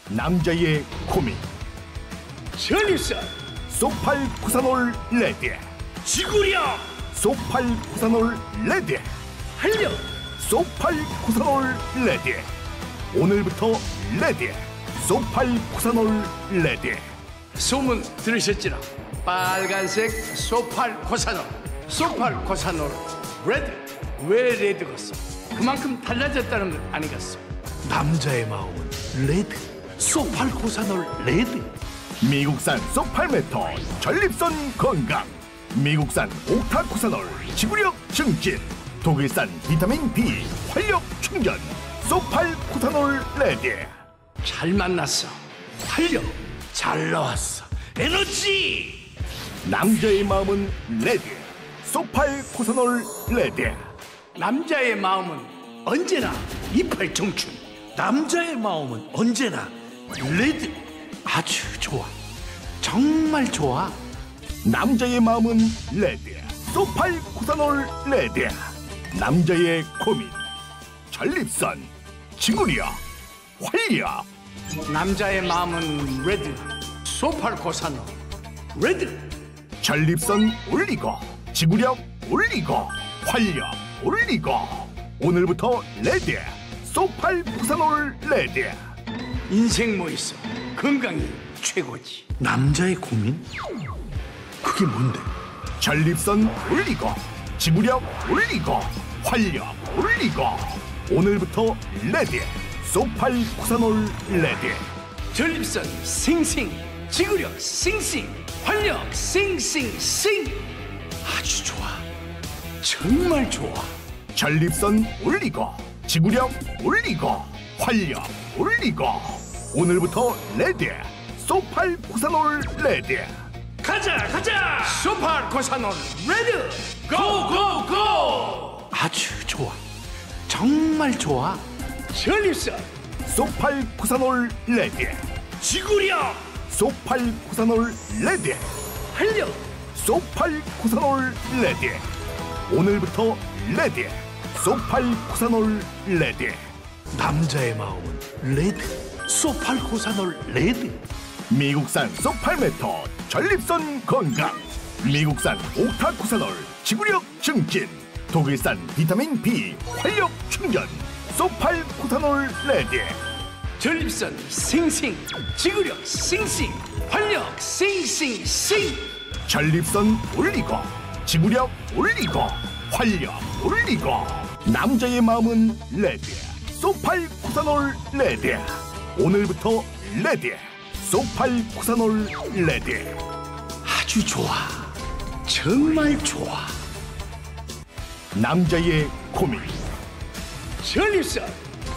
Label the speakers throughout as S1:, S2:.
S1: 남자의 고민.
S2: 전립선,
S1: 소팔 구사놀 레드.
S2: 지구력,
S1: 소팔 구사놀 레드.
S2: 활력,
S1: 소팔 구사놀 레드. 오늘부터 레드. 소팔 구사놀 레드.
S2: 소문 들으셨지라? 빨간색 소팔 코사놀, 소팔 코사놀 레드. 왜 레드겠어? 그만큼 달라졌다는 것 아니겠어? 남자의 마음은 레드, 소팔 코사놀 레드.
S1: 미국산 소팔메토 전립선 건강, 미국산 옥타코사놀 지구력 증진, 독일산 비타민 B 활력 충전, 소팔코사놀 레드.
S2: 잘 만났어. 활력 잘 나왔어. 에너지.
S1: 남자의 마음은 레드. 소팔코사놀 레드.
S2: 남자의 마음은 언제나 이팔 청춘. 남자의 마음은 언제나 레드. 아주 좋아. 정말 좋아.
S1: 남자의 마음은 레드. 소팔코사놀 레드. 남자의 고민. 전립선, 지구력, 활력.
S2: 남자의 마음은 레드. 소팔 코사놀 레드.
S1: 전립선 올리고, 지구력 올리고, 활력 올리고. 오늘부터 레드. 소팔코사놀 레드.
S2: 인생 뭐 있어? 건강이 최고지. 남자의 고민? 그게 뭔데?
S1: 전립선 올리고, 지구력 올리고, 활력 올리고. 오늘부터 레드. 소팔코사놀 레드.
S2: 전립선 싱싱, 지구력 싱싱, 활력 싱싱싱. 아주 좋아. 정말 좋아.
S1: 전립선 올리고, 지구력 올리고, 활력 올리고. 오늘부터 레드. 소팔코사놀 레드.
S2: 가자. 소팔 코사놀 레드. 고고고. 아주 좋아. 정말 좋아. 전립선,
S1: 소팔코사놀 레드.
S2: 지구력,
S1: 소팔코사놀 레드.
S2: 활력,
S1: 소팔코사놀 레드. 오늘부터 레드. 소팔코사놀 레드.
S2: 남자의 마음은 레드. 소팔 코사놀 레드.
S1: 미국산 소팔메토 전립선 건강, 미국산 옥타코사놀 지구력 증진, 독일산 비타민 B 활력 충전, 소팔코사놀 레드.
S2: 전립선 싱싱, 지구력 싱싱, 활력 싱싱싱.
S1: 전립선 올리고, 지구력 올리고, 활력 올리고. 남자의 마음은 레드. 소팔코사놀 레드. 오늘부터 레드. 소팔코사놀 레드.
S2: 아주 좋아. 정말 좋아.
S1: 남자의 고민.
S2: 전립선,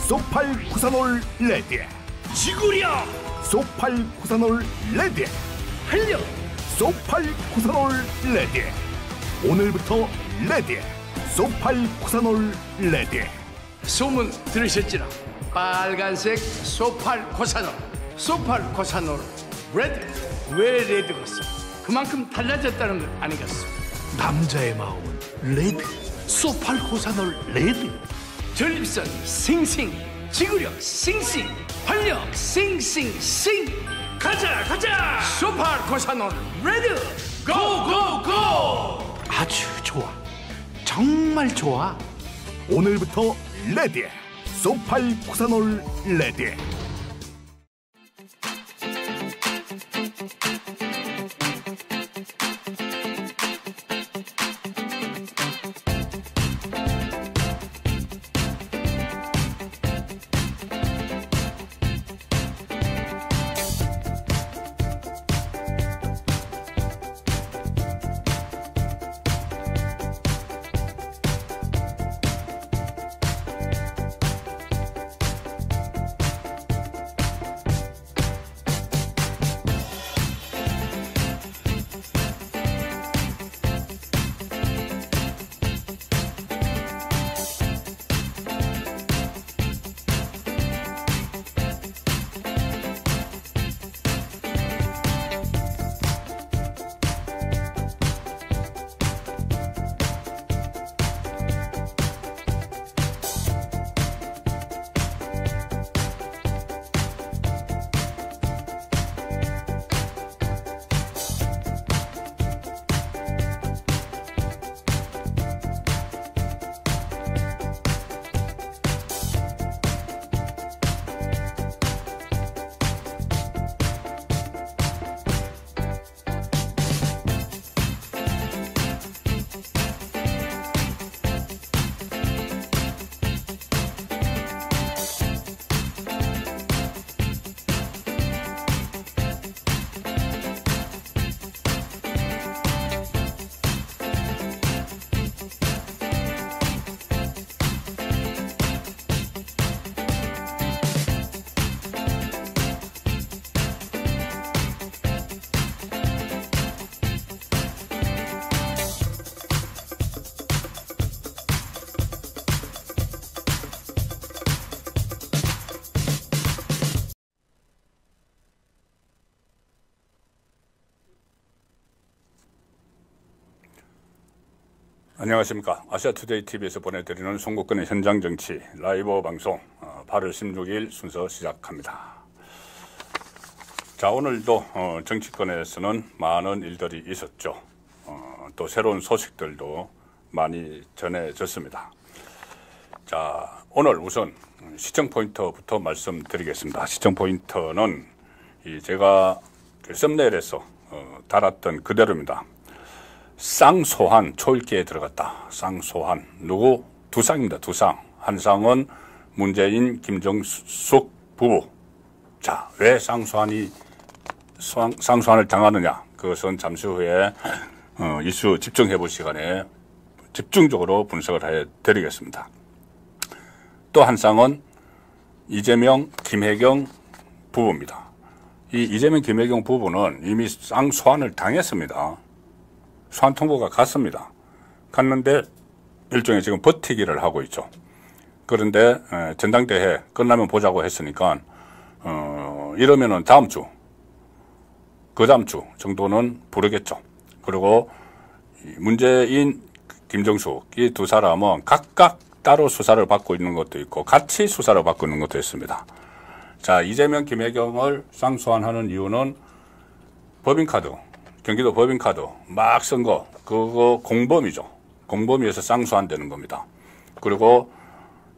S1: 소팔코사놀 레드.
S2: 지구력,
S1: 소팔코사놀 레드.
S2: 활력,
S1: 소팔코사놀 레드. 오늘부터 레드. 소팔코사놀 레드.
S2: 소문 들으셨지라? 빨간색 소팔 코사놀, 소팔 코사놀 레드. 왜 레드겠어? 그만큼 달라졌다는 것 아니겠어? 남자의 마음은 레드. 소팔 코사놀 레드. 전립선 싱싱, 지구력 싱싱, 활력 싱싱싱. 가자. 소팔 코사놀 레드. 고고고. 아주 좋아. 정말 좋아.
S1: 오늘부터 레드. 소팔코사놀 레드.
S3: 안녕하십니까. 아시아투데이 TV에서 보내드리는 송국근의 현장정치 라이브 방송 8월 16일 순서 시작합니다. 자, 오늘도 정치권에서는 많은 일들이 있었죠. 또 새로운 소식들도 많이 전해졌습니다. 자, 오늘 우선 시청 포인트부터 말씀드리겠습니다. 시청 포인트는 제가 썸네일에서 달았던 그대로입니다. 쌍소환 초읽기에 들어갔다. 쌍소환 누구? 두 쌍입니다. 두 쌍. 한 쌍은 문재인 김정숙 부부. 자, 왜 쌍소환을 당하느냐? 그것은 잠시 후에 이슈 집중해볼 시간에 집중적으로 분석을 해드리겠습니다. 또 한 쌍은 이재명 김혜경 부부입니다. 이 이재명 김혜경 부부는 이미 쌍소환을 당했습니다. 소환 통보가 갔습니다. 갔는데 일종의 지금 버티기를 하고 있죠. 그런데 전당대회 끝나면 보자고 했으니까 이러면은 다음 주, 그 다음 주 정도는 부르겠죠. 그리고 문재인, 김정숙 이 두 사람은 각각 따로 수사를 받고 있는 것도 있고 같이 수사를 받고 있는 것도 있습니다. 자, 이재명, 김혜경을 쌍소환하는 이유는 법인카드, 경기도 법인카드 막 쓴 거, 그거 공범이죠. 공범위에서 쌍소환되는 겁니다. 그리고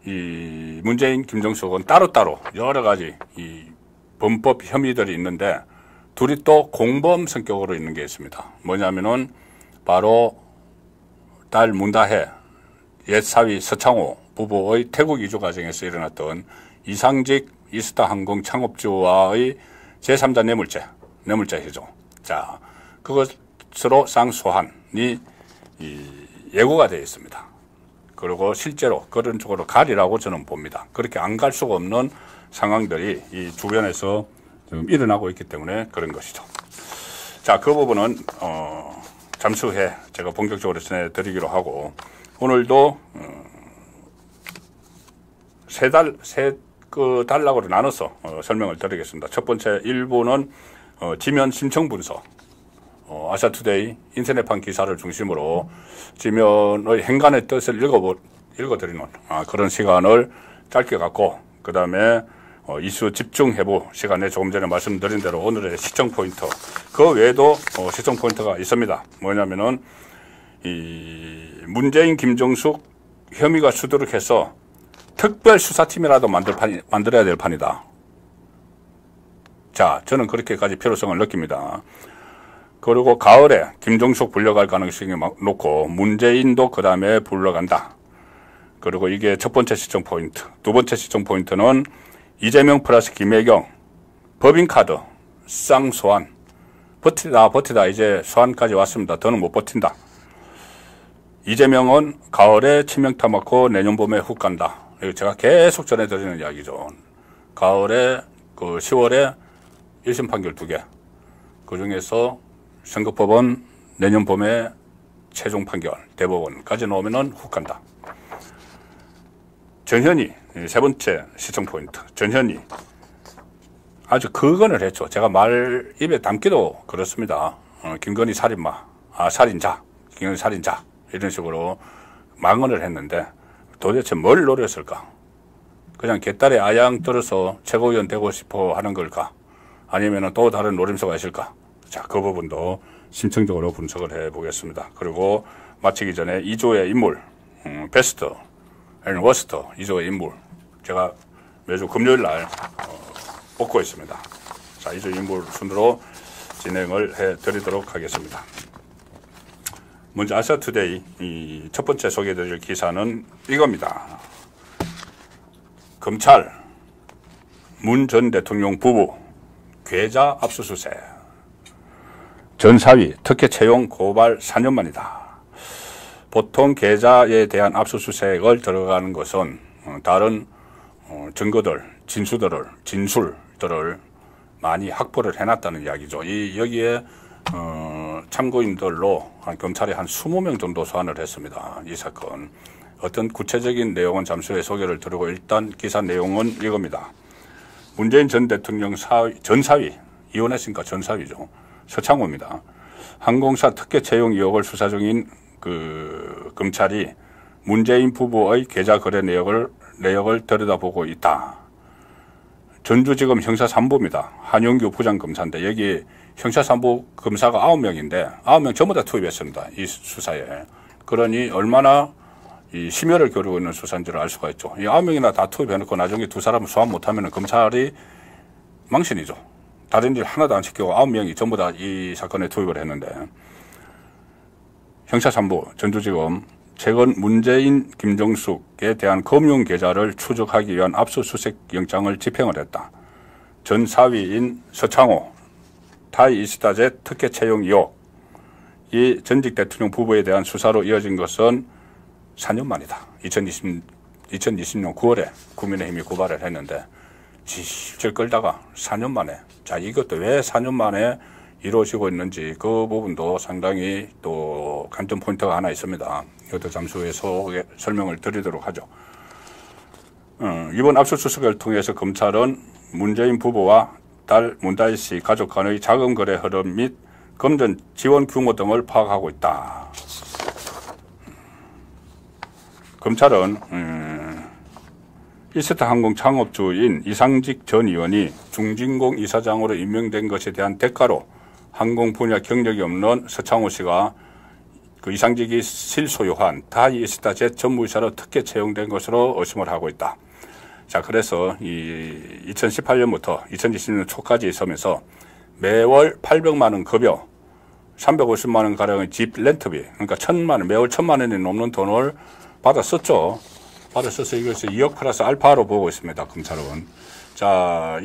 S3: 이 문재인, 김정숙은 따로따로 여러 가지 이 범법 혐의들이 있는데 둘이 또 공범 성격으로 있는 게 있습니다. 뭐냐면은 바로 딸 문다혜, 옛 사위 서창호 부부의 태국 이주 과정에서 일어났던 이상직 이스타항공 창업주와의 제3자 뇌물죄 해죠. 자, 그것으로 쌍소환이 예고가 되어 있습니다. 그리고 실제로 그런 쪽으로 가리라고 저는 봅니다. 그렇게 안 갈 수가 없는 상황들이 이 주변에서 지금 일어나고 있기 때문에 그런 것이죠. 자, 그 부분은 잠시 후에 제가 본격적으로 전해드리기로 하고, 오늘도 세 단락으로 나눠서 설명을 드리겠습니다. 첫 번째 1부는 지면 심청 분석, 아시아투데이 인터넷판 기사를 중심으로 지면의 행간의 뜻을 읽어드리는 그런 시간을 짧게 갖고, 그 다음에 이슈 집중해보 시간에 조금 전에 말씀드린 대로 오늘의 시청 포인트, 그 외에도 시청 포인트가 있습니다. 뭐냐면은 이 문재인 김정숙 혐의가 수두룩해서 특별 수사팀이라도 만들어야 될 판이다. 자, 저는 그렇게까지 필요성을 느낍니다. 그리고 가을에 김정숙 불려갈 가능성이 높고 문재인도 그 다음에 불러간다. 그리고 이게 첫 번째 시청 포인트. 두 번째 시청 포인트는 이재명 플러스 김혜경 법인카드 쌍소환. 버티다 이제 소환까지 왔습니다. 더는 못 버틴다. 이재명은 가을에 치명타 맞고 내년 봄에 훅 간다. 이거 제가 계속 전해드리는 이야기죠. 가을에 10월에 1심 판결 2개. 그 중에서 선거법원 내년 봄에 최종 판결, 대법원까지 나오면은 훅 간다. 전현희, 세 번째 시청 포인트. 전현희. 아주 거건을 했죠. 제가 말 입에 담기도 그렇습니다. 김건희 살인자, 김건희 살인자. 이런 식으로 망언을 했는데 도대체 뭘 노렸을까? 그냥 개딸에 아양 떨어서 최고위원 되고 싶어 하는 걸까? 아니면 또 다른 노림수가 있을까? 자, 그 부분도 심층적으로 분석을 해보겠습니다. 그리고 마치기 전에 2조의 인물, 베스트, 워스트 2조의 인물, 제가 매주 금요일 날 뽑고 있습니다. 자, 2조 인물 순으로 진행을 해드리도록 하겠습니다. 먼저 아시아투데이 이 첫 번째 소개해드릴 기사는 이겁니다. 검찰 문 전 대통령 부부 계좌 압수수색, 전 사위 특혜 채용 고발 4년 만이다. 보통 계좌에 대한 압수수색을 들어가는 것은 다른 증거들, 진술들을 많이 확보를 해놨다는 이야기죠. 여기에 참고인들로 검찰이 한 20명 정도 소환을 했습니다. 이 사건. 어떤 구체적인 내용은 잠시 후에 소개를 드리고 일단 기사 내용은 이겁니다. 문재인 전 대통령 전 사위, 이혼했으니까 전 사위죠. 서창호입니다. 항공사 특혜 채용 의혹을 수사 중인 검찰이 문재인 부부의 계좌 거래 내역을 들여다보고 있다. 전주지검 형사 3부입니다. 한용규 부장검사인데 여기 형사 3부 검사가 9명인데 9명 전부 다 투입했습니다. 이 수사에. 그러니 얼마나 이 심혈을 겨루고 있는 수사인지를 알 수가 있죠. 이 9명이나 다 투입해놓고 나중에 두 사람을 소환 못하면 검찰이 망신이죠. 다른 일 하나도 안 시키고 9명이 전부 다 이 사건에 투입을 했는데 형사 3부 전주지검 최근 문재인, 김정숙에 대한 금융 계좌를 추적하기 위한 압수수색 영장을 집행을 했다. 전 사위인 서창호, 타이 이스타젯 특혜 채용 의혹, 이 전직 대통령 부부에 대한 수사로 이어진 것은 4년 만이다. 2020년 9월에 국민의힘이 고발을 했는데 질질 끌다가 4년 만에, 자 이것도 왜 4년 만에 이루어지고 있는지 그 부분도 상당히 또 관전 포인트가 하나 있습니다. 이것도 잠시 후에 설명을 드리도록 하죠. 이번 압수수색을 통해서 검찰은 문재인 부부와 딸 문다희 씨 가족 간의 자금 거래 흐름 및 금전 지원 규모 등을 파악하고 있다. 검찰은 이스타항공 창업주인 이상직 전 의원이 중진공 이사장으로 임명된 것에 대한 대가로 항공 분야 경력이 없는 서창호 씨가 그 이상직이 실소유한 타이 이스타젯 전무이사로 특혜 채용된 것으로 의심을 하고 있다. 자, 그래서 이 2018년부터 2020년 초까지 있으면서 매월 800만 원 급여, 350만 원 가량의 집 렌트비, 그러니까 1,000만 원, 매월 1,000만 원이 넘는 돈을 받았었죠. 받았어서 이것을 2억 플러스 알파로 보고 있습니다. 검찰은. 자,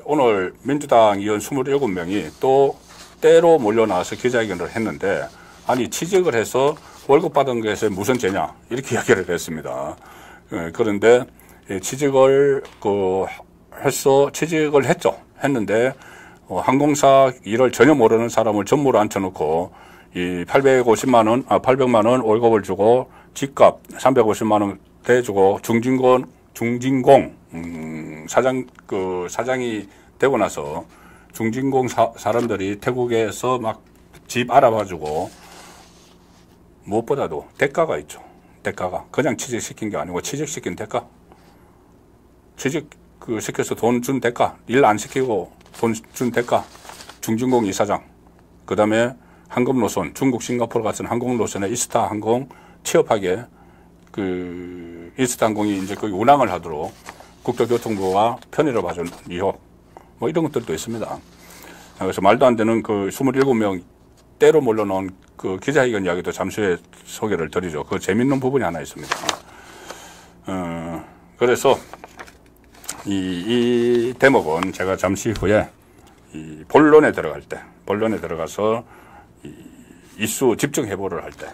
S3: 오늘 민주당 의원 27명이 또 때로 몰려나와서 기자회견을 했는데, 아니, 취직을 해서 월급 받은 것에 무슨 죄냐? 이렇게 이야기를 했습니다. 그런데 취직을 했죠. 했는데, 항공사 일을 전혀 모르는 사람을 전무로 앉혀놓고, 이 800만 원 월급을 주고, 집값 350만 원 대주고, 중진공, 사장이 되고 나서 중진공 사람들이 태국에서 막 집 알아봐주고, 무엇보다도 대가가 있죠. 대가가. 그냥 취직시킨 게 아니고 취직시킨 대가. 시켜서 돈 준 대가. 일 안 시키고 돈 준 대가. 중진공 이사장. 그 다음에 항공노선, 중국, 싱가포르 같은 항공노선에 이스타항공 취업하게 이스타항공이 이제 거기 운항을 하도록 국토교통부가 편의를 봐준 의혹. 뭐 이런 것들도 있습니다. 그래서 말도 안 되는 27명 때로 몰려놓은 기자회견 이야기도 잠시 후에 소개를 드리죠. 그 재밌는 부분이 하나 있습니다. 그래서 이 대목은 제가 잠시 후에 이 본론에 들어가서 이슈 집중 해보를 할 때,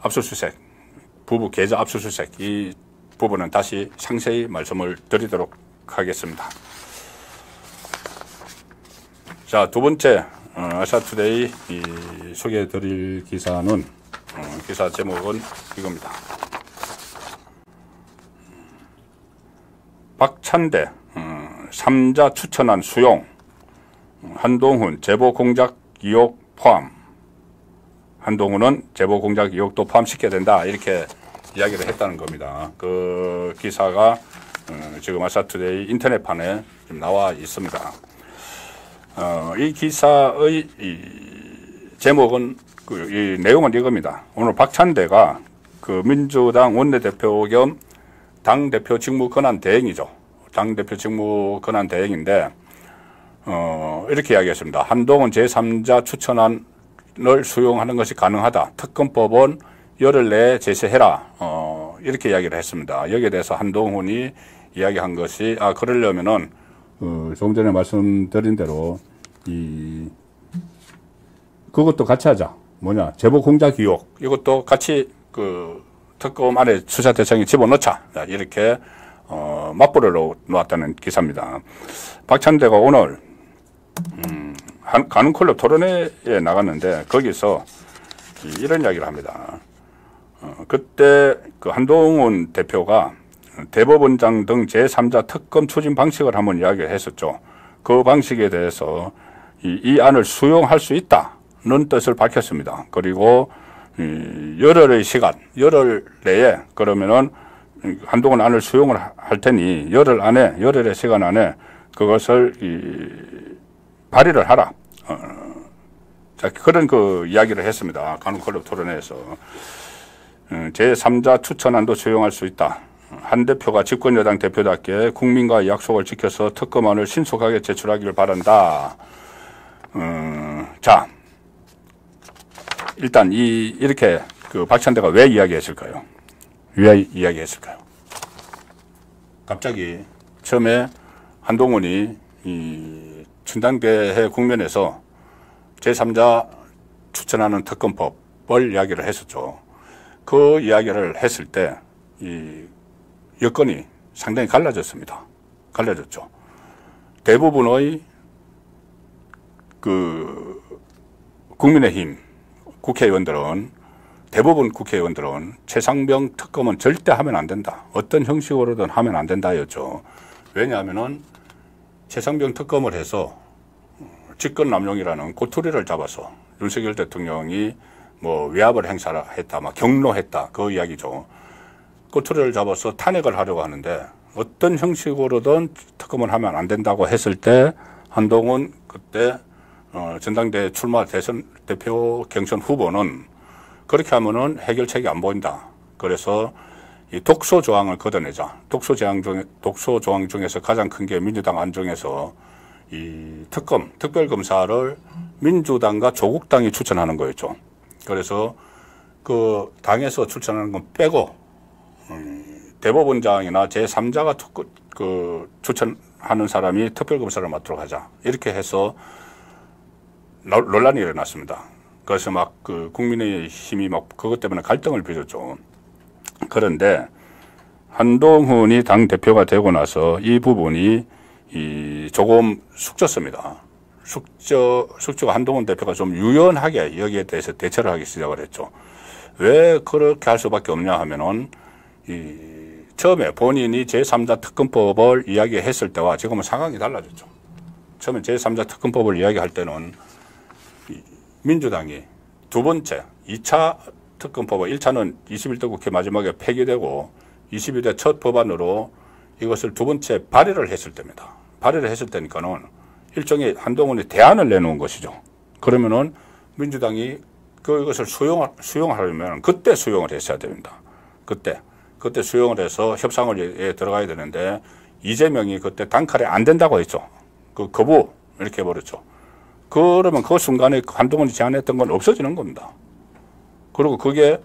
S3: 압수수색, 부부 계좌 압수수색, 이 부분은 다시 상세히 말씀을 드리도록 하겠습니다. 자, 두 번째, 아시아투데이 소개해 드릴 기사는, 기사 제목은 이겁니다. 박찬대, 3자 추천한 수용, 한동훈 제보 공작 의혹 포함. 한동훈은 제보 공작 의혹도 포함시켜야 된다. 이렇게 이야기를 했다는 겁니다. 그 기사가 지금 아시아투데이 인터넷판에 좀 나와 있습니다. 이 기사의 제목은 이 내용은 이겁니다. 오늘 박찬대가 민주당 원내대표 겸 당대표 직무 권한 대행이죠. 당대표 직무 권한 대행인데 이렇게 이야기했습니다. 한동훈 제3자 추천안을 수용하는 것이 가능하다. 특검법은 열흘 내에 제시해라. 이렇게 이야기를 했습니다. 여기에 대해서 한동훈이 이야기한 것이 그러려면은 조금 전에 말씀드린 대로 그것도 같이 하자. 뭐냐, 제보 공작 의혹 이것도 같이 특검 안에 수사 대상에 집어넣자. 이렇게 맞불을 놓았다는 기사입니다. 박찬대가 오늘 가는클럽 토론회에 나갔는데 거기서 이런 이야기를 합니다. 그때 한동훈 대표가 대법원장 등 제3자 특검 추진 방식을 한번 이야기를 했었죠. 그 방식에 대해서 이 안을 수용할 수 있다. 뜻을 밝혔습니다. 그리고 열흘의 시간, 열흘 내에 그러면은 한동훈 안을 수용을 할 테니 열흘의 시간 안에 그것을 발의를 하라. 자, 그런 그 이야기를 했습니다. 간혹클럽 토론회에서. 제3자 추천안도 수용할 수 있다. 한 대표가 집권여당 대표답게 국민과 약속을 지켜서 특검안을 신속하게 제출하기를 바란다. 자, 일단 이렇게 그 박찬대가 왜 이야기했을까요? 왜 이야기했을까요? 갑자기 처음에 한동훈이 이 전당대회 국면에서 제3자 추천하는 특검법을 이야기를 했었죠. 그 이야기를 했을 때 이 여건이 상당히 갈라졌습니다. 갈라졌죠. 대부분의 그 국민의힘 대부분 국회의원들은 최상병 특검은 절대 하면 안 된다. 어떤 형식으로든 하면 안 된다였죠. 왜냐하면은 최상병 특검을 해서 직권남용이라는 꼬투리를 잡아서 윤석열 대통령이 뭐 외압을 행사했다, 막 경로했다, 그 이야기죠. 꼬투리를 잡아서 탄핵을 하려고 하는데 어떤 형식으로든 특검을 하면 안 된다고 했을 때 한동훈 그때 전당대회 출마 대선 대표 경선 후보는 그렇게 하면은 해결책이 안 보인다. 그래서 이 독소 조항을 걷어내자. 독소 조항 중에서 가장 큰 게 민주당 안중에서 이 특별검사를 민주당과 조국당이 추천하는 거였죠. 그래서 그 당에서 추천하는 건 빼고 대법원장이나 제3자가 추천하는 사람이 특별검사를 맡도록 하자. 이렇게 해서 논란이 일어났습니다. 그래서 막 그 국민의힘이 막 그것 때문에 갈등을 빚었죠. 그런데 한동훈이 당 대표가 되고 나서 이 부분이 조금 숙졌습니다. 숙조가 한동훈 대표가 좀 유연하게 여기에 대해서 대처를 하기 시작을 했죠. 왜 그렇게 할 수밖에 없냐 하면은 처음에 본인이 제3자 특검법을 이야기했을 때와 지금은 상황이 달라졌죠. 처음에 제3자 특검법을 이야기할 때는 민주당이 두 번째 2차 특검법을 1차는 21대 국회 마지막에 폐기되고 22대 첫 법안으로 이것을 두 번째 발의를 했을 때입니다. 발의를 했을 때니까는 일종의 한동훈이 대안을 내놓은 것이죠. 그러면은 민주당이 그것을 수용하려면 그때 수용을 했어야 됩니다. 그때 수용을 해서 협상을 들어가야 되는데 이재명이 그때 단칼에 안 된다고 했죠. 그 거부 이렇게 해버렸죠. 그러면 그 순간에 한동훈이 제안했던 건 없어지는 겁니다. 그리고 그게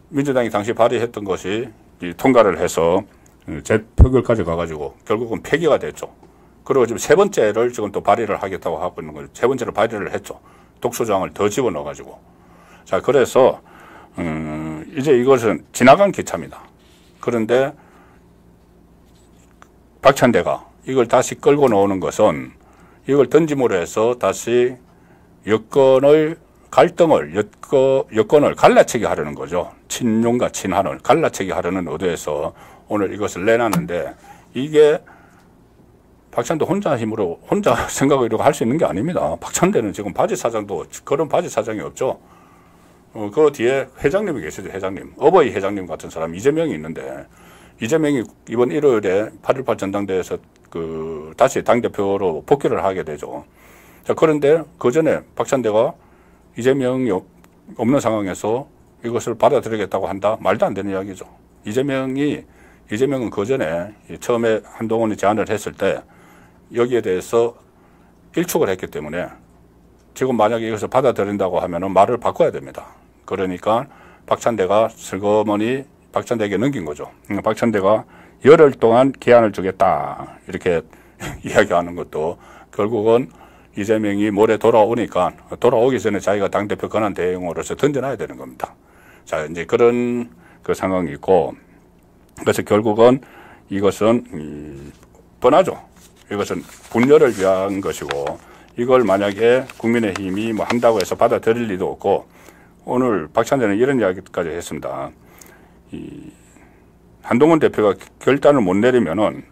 S3: 민주당이 당시 발의했던 것이 통과를 해서 재표결까지 가가지고 결국은 폐기가 됐죠. 그리고 지금 세 번째를 지금 또 발의를 하겠다고 하고 있는 거죠. 세 번째로 발의를 했죠. 독소조항을 더 집어넣어가지고. 자, 그래서 이제 이것은 지나간 기차입니다. 그런데 박찬대가 이걸 다시 끌고 나오는 것은 이걸 던짐으로 해서 다시 여권을 갈라치기 하려는 거죠. 친윤과 친한을 갈라치기 하려는 의도에서 오늘 이것을 내놨는데 이게 박찬대 혼자 힘으로 혼자 생각으로 할 수 있는 게 아닙니다. 박찬대는 지금 바지 사장도 그런 바지 사장이 없죠. 그 뒤에 회장님이 계시죠. 회장님. 어버이 회장님 같은 사람 이재명이 있는데 이재명이 이번 일요일에 8.18 전당대회에서 다시 당대표로 복귀를 하게 되죠. 자, 그런데 그 전에 박찬대가 이재명이 없는 상황에서 이것을 받아들이겠다고 한다? 말도 안 되는 이야기죠. 이재명은 그 전에 처음에 한동훈이 제안을 했을 때 여기에 대해서 일축을 했기 때문에 지금 만약에 이것을 받아들인다고 하면은 말을 바꿔야 됩니다. 그러니까 박찬대가 슬그머니 박찬대에게 넘긴 거죠. 박찬대가 열흘 동안 기한을 주겠다. 이렇게 이야기하는 것도 결국은 이재명이 모레 돌아오니까 돌아오기 전에 자기가 당대표 권한 대행으로서 던져놔야 되는 겁니다. 자, 이제 그런 그 상황이 있고 그래서 결국은 이것은 뻔하죠. 이것은 분열을 위한 것이고 이걸 만약에 국민의힘이 뭐 한다고 해서 받아들일 리도 없고 오늘 박찬대는 이런 이야기까지 했습니다. 한동훈 대표가 결단을 못 내리면은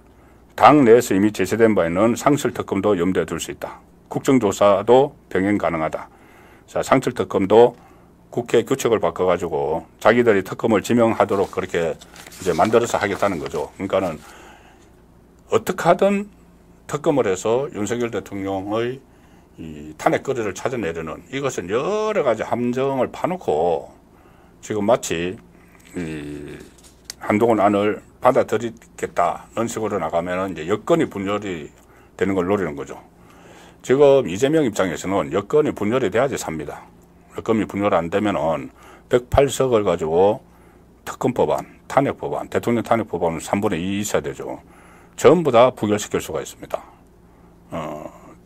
S3: 당 내에서 이미 제시된 바에는 상설 특검도 염두에 둘 수 있다. 국정조사도 병행 가능하다. 자, 상철 특검도 국회 규칙을 바꿔가지고 자기들이 특검을 지명하도록 그렇게 이제 만들어서 하겠다는 거죠. 그러니까는 어떻게 하든 특검을 해서 윤석열 대통령의 이 탄핵 거리를 찾아내려는 이것은 여러 가지 함정을 파놓고 지금 마치 이 한동훈 안을 받아들이겠다는 식으로 나가면은 이제 여건이 분열이 되는 걸 노리는 거죠. 지금 이재명 입장에서는 여건이 분열이 돼야지 삽니다. 여건이 분열 안 되면은 108석을 가지고 특검법안, 탄핵법안, 대통령 탄핵법안은 3분의 2 있어야 되죠. 전부 다 부결시킬 수가 있습니다.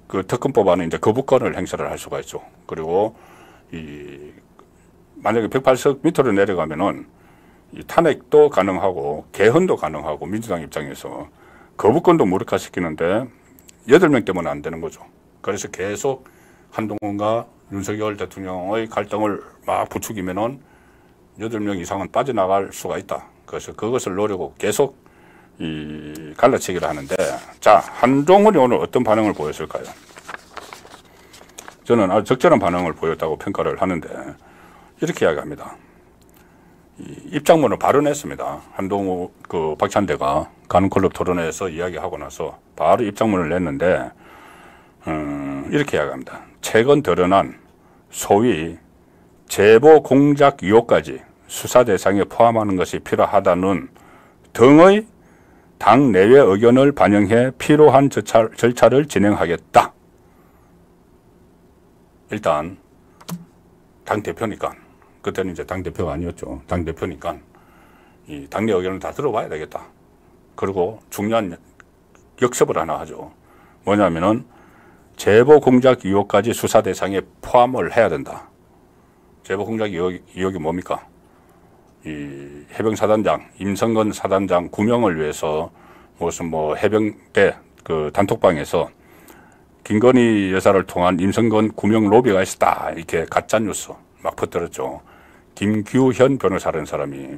S3: 그 특검법안은 이제 거부권을 행사를 할 수가 있죠. 그리고 만약에 108석 밑으로 내려가면은 이 탄핵도 가능하고 개헌도 가능하고 민주당 입장에서 거부권도 무력화시키는데 8명 때문에 안 되는 거죠. 그래서 계속 한동훈과 윤석열 대통령의 갈등을 막 부추기면은 8명 이상은 빠져나갈 수가 있다. 그래서 그것을 노리고 계속 이 갈라치기를 하는데, 자, 한동훈이 오늘 어떤 반응을 보였을까요? 저는 아주 적절한 반응을 보였다고 평가를 하는데, 이렇게 이야기합니다. 입장문을 바로 냈습니다. 한동훈 그 박찬대가 가는클럽 토론회에서 이야기하고 나서 바로 입장문을 냈는데, 이렇게 이야기합니다. 최근 드러난 소위 제보 공작 의혹까지 수사 대상에 포함하는 것이 필요하다는 등의 당 내외 의견을 반영해 필요한 절차를 진행하겠다. 일단 당대표니까, 그때는 이제 당대표가 아니었죠. 당대표니까 이 당내 의견을 다 들어봐야 되겠다. 그리고 중요한 역습을 하나 하죠. 뭐냐면은 제보 공작 의혹까지 수사 대상에 포함을 해야 된다. 제보 공작 의혹이 뭡니까? 이 해병사단장, 임성근 사단장 구명을 위해서 무슨 뭐 해병대 그 단톡방에서 김건희 여사를 통한 임성근 구명 로비가 있었다. 이렇게 가짜뉴스 막 퍼뜨렸죠. 김규현 변호사라는 사람이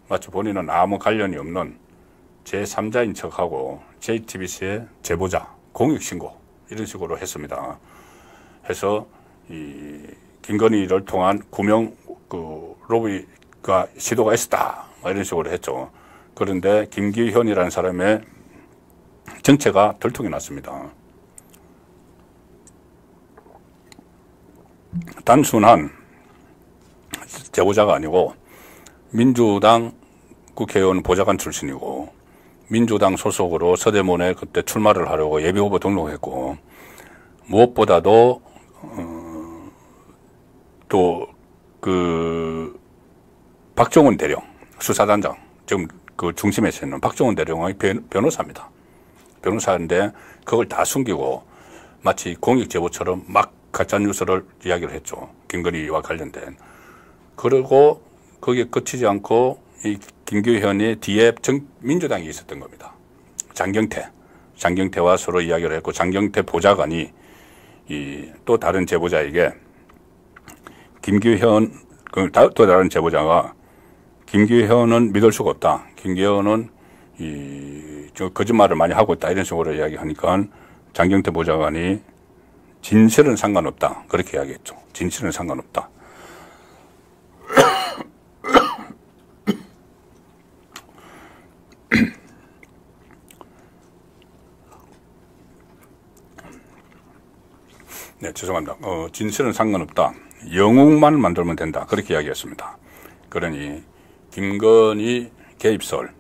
S3: 마치 본인은 아무 관련이 없는 제3자인 척하고 JTBC의 제보자, 공익신고 이런 식으로 했습니다. 해서 이 김건희를 통한 구명 그 로비가 시도가 있었다. 이런 식으로 했죠. 그런데 김규현이라는 사람의 정체가 들통이 났습니다. 단순한 제보자가 아니고 민주당 국회의원 보좌관 출신이고 민주당 소속으로 서대문에 그때 출마를 하려고 예비후보 등록했고 무엇보다도 또 그 박정훈 대령 수사단장 지금 그 중심에서 있는 박정훈 대령의 변호사입니다. 변호사인데 그걸 다 숨기고 마치 공익 제보처럼 막 가짜뉴스를 이야기를 했죠. 김건희와 관련된. 그리고 거기에 그치지 않고 이 김규현이 뒤에 민주당이 있었던 겁니다. 장경태와 서로 이야기를 했고 장경태 보좌관이 또 다른 제보자에게 김규현 또 다른 제보자가 김규현은 믿을 수가 없다. 김규현은 거짓말을 많이 하고 있다. 이런 식으로 이야기하니까 장경태 보좌관이 진실은 상관없다. 그렇게 이야기했죠. 진실은 상관없다. 네, 죄송합니다. 진실은 상관없다. 영웅만 만들면 된다. 그렇게 이야기했습니다. 그러니 김건희 개입설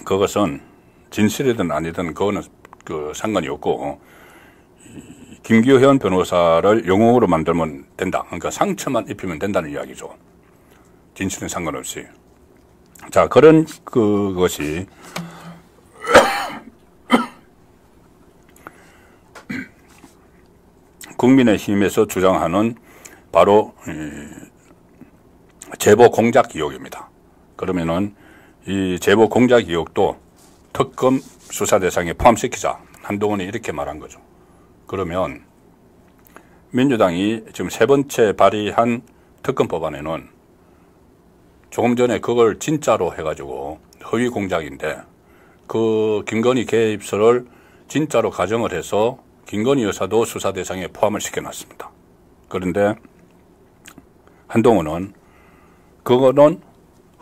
S3: 그것은 진실이든 아니든 그거는 그 상관이 없고 김규현 변호사를 영웅으로 만들면 된다. 그러니까 상처만 입히면 된다는 이야기죠. 진실은 상관없이. 자, 그런 그것이 국민의힘에서 주장하는 바로 제보 공작 의혹입니다. 그러면은 이 제보 공작 의혹도 특검 수사 대상에 포함시키자. 한동훈이 이렇게 말한 거죠. 그러면 민주당이 지금 3번째 발의한 특검 법안에는 조금 전에 그걸 진짜로 해가지고 허위 공작인데 그 김건희 개입설을 진짜로 가정을 해서 김건희 여사도 수사 대상에 포함을 시켜놨습니다. 그런데 한동훈은 그거는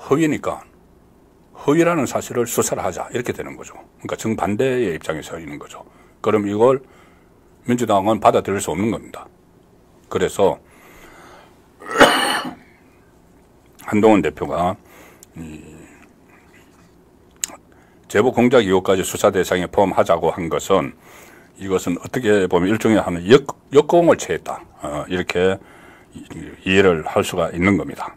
S3: 허위니까 허위라는 사실을 수사를 하자 이렇게 되는 거죠. 그러니까 정반대의 입장에 서 있는 거죠. 그럼 이걸 민주당은 받아들일 수 없는 겁니다. 그래서 한동훈 대표가 제보 공작 의혹까지 수사 대상에 포함하자고 한 것은 이것은 어떻게 보면 일종의 하는 역공을 취했다. 이렇게 이해를 할 수가 있는 겁니다.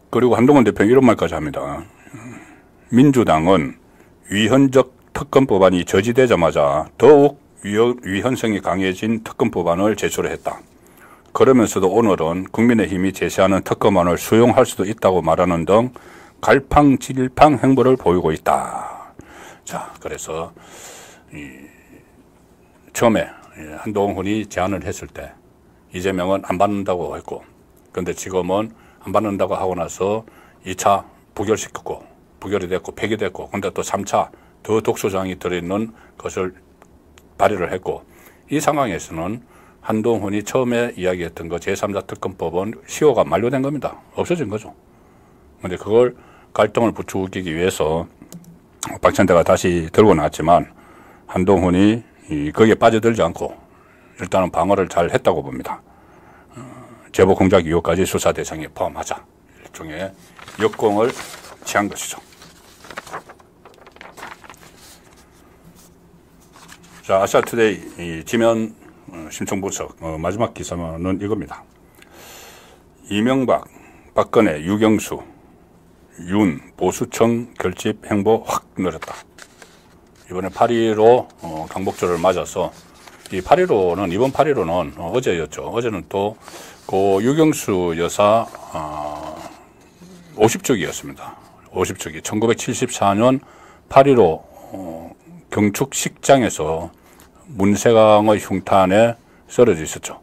S3: 그리고 한동훈 대표는 이런 말까지 합니다. 민주당은 위헌적 특검 법안이 저지되자마자 더욱 위헌성이 강해진 특검 법안을 제출을 했다. 그러면서도 오늘은 국민의힘이 제시하는 특검안을 수용할 수도 있다고 말하는 등 갈팡질팡 행보를 보이고 있다. 자, 그래서 처음에 한동훈이 제안을 했을 때 이재명은 안 받는다고 했고, 그런데 지금은 안 받는다고 하고 나서 2차 부결시켰고, 부결이 됐고 폐기됐고, 근데 또 3차 더 독소장이 들어있는 것을 발의를 했고, 이 상황에서는 한동훈이 처음에 이야기했던 거 제3자 특검법은 시효가 만료된 겁니다. 없어진 거죠. 근데 그걸 갈등을 부추기기 위해서 박찬대가 다시 들고 나왔지만 한동훈이 거기에 빠져들지 않고 일단은 방어를 잘 했다고 봅니다. 제보 공작 의혹까지 수사 대상에 포함하자. 일종의 역공을 취한 것이죠. 자, 아시아투데이 지면 심층분석 마지막 기사는 이겁니다. 이명박, 박근혜, 유경수, 윤 보수청 결집 행보 확 늘었다. 이번에 8.15 강복절을 맞아서 이 8.15는 이번 8.15는 어제였죠. 어제는 또 그 유경수 여사 50주기였습니다. 50주기 1974년 8.15 경축식장에서 문세강의 흉탄에 쓰러져 있었죠.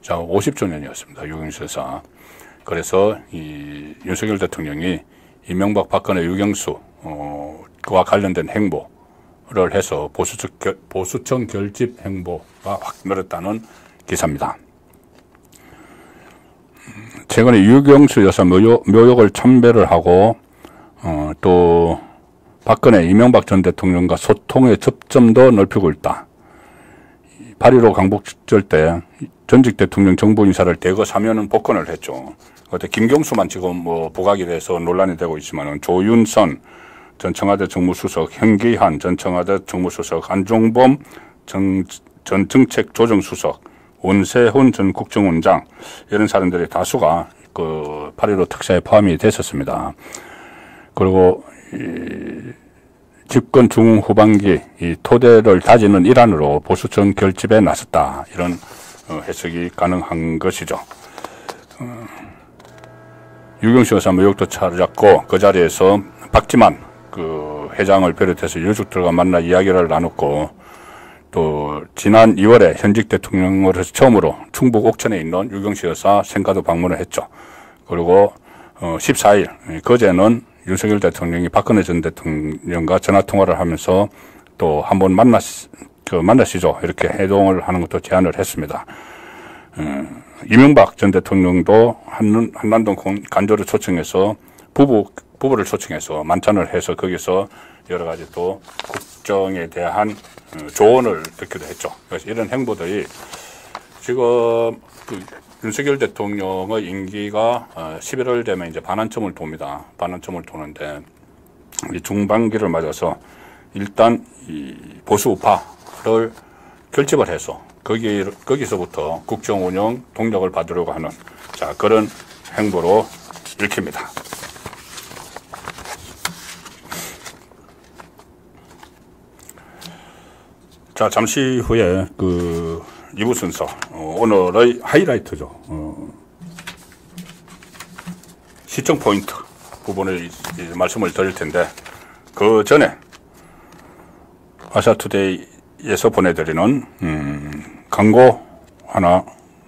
S3: 자, 50주년이었습니다. 유경수 여사. 그래서 이 윤석열 대통령이 이명박, 박근혜, 유경수 그와 관련된 행보를 해서 보수청 결집 행보가 확 늘었다는 기사입니다. 최근에 유경수 여사 묘역을 참배를 하고 또 박근혜, 이명박 전 대통령과 소통의 접점도 넓히고 있다. 8.15 강복절 때 전직 대통령 정부 인사를 대거 사면은 복권을 했죠. 그때 김경수만 지금 뭐 부각이 돼서 논란이 되고 있지만은 조윤선 전 청와대 정무수석, 현기한 전 청와대 정무수석, 안종범 전 정책조정수석, 원세훈 전 국정원장 이런 사람들의 다수가 그 8.15 특사에 포함이 됐었습니다. 그리고 집권 중후반기 이 토대를 다지는 일환으로 보수청 결집에 나섰다. 이런 해석이 가능한 것이죠. 유경수 여사 묘역도 찾았고 그 자리에서 박지만 그 회장을 비롯해서 유족들과 만나 이야기를 나눴고 또 지난 2월에 현직 대통령으로서 처음으로 충북 옥천에 있는 유경수 여사 생가도 방문을 했죠. 그리고 14일 그제는 윤석열 대통령이 박근혜 전 대통령과 전화 통화를 하면서 또 한번 만나시죠. 이렇게 회동을 하는 것도 제안을 했습니다. 이명박 전 대통령도 한남동 간조를 초청해서 부부를 초청해서 만찬을 해서 거기서 여러 가지 또 국정에 대한 조언을 듣기도 했죠. 그래서 이런 행보들이 지금 그 윤석열 대통령의 임기가 11월 되면 이제 반환점을 돕니다. 반환점을 도는데 이 중반기를 맞아서 일단 이 보수 우파를 결집을 해서 거기서부터 국정 운영 동력을 받으려고 하는 자 그런 행보로 읽힙니다. 자, 잠시 후에 그 2부 순서 오늘의 하이라이트죠. 시청 포인트 부분을 이제 말씀을 드릴 텐데 그 전에 아시아투데이에서 보내드리는 광고 하나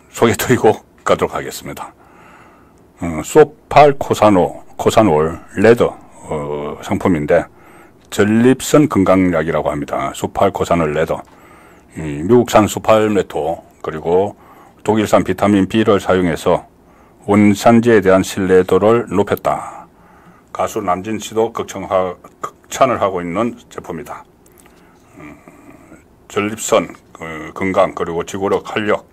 S3: 소개드리고 가도록 하겠습니다. 소팔 코사놀 레더 상품인데 전립선 건강약이라고 합니다. 소팔 코사놀 레더. 미국산 소팔메토 그리고 독일산 비타민 B를 사용해서 원산지에 대한 신뢰도를 높였다. 가수 남진 씨도 극찬을 하고 있는 제품이다. 전립선 건강 그리고 지구력 활력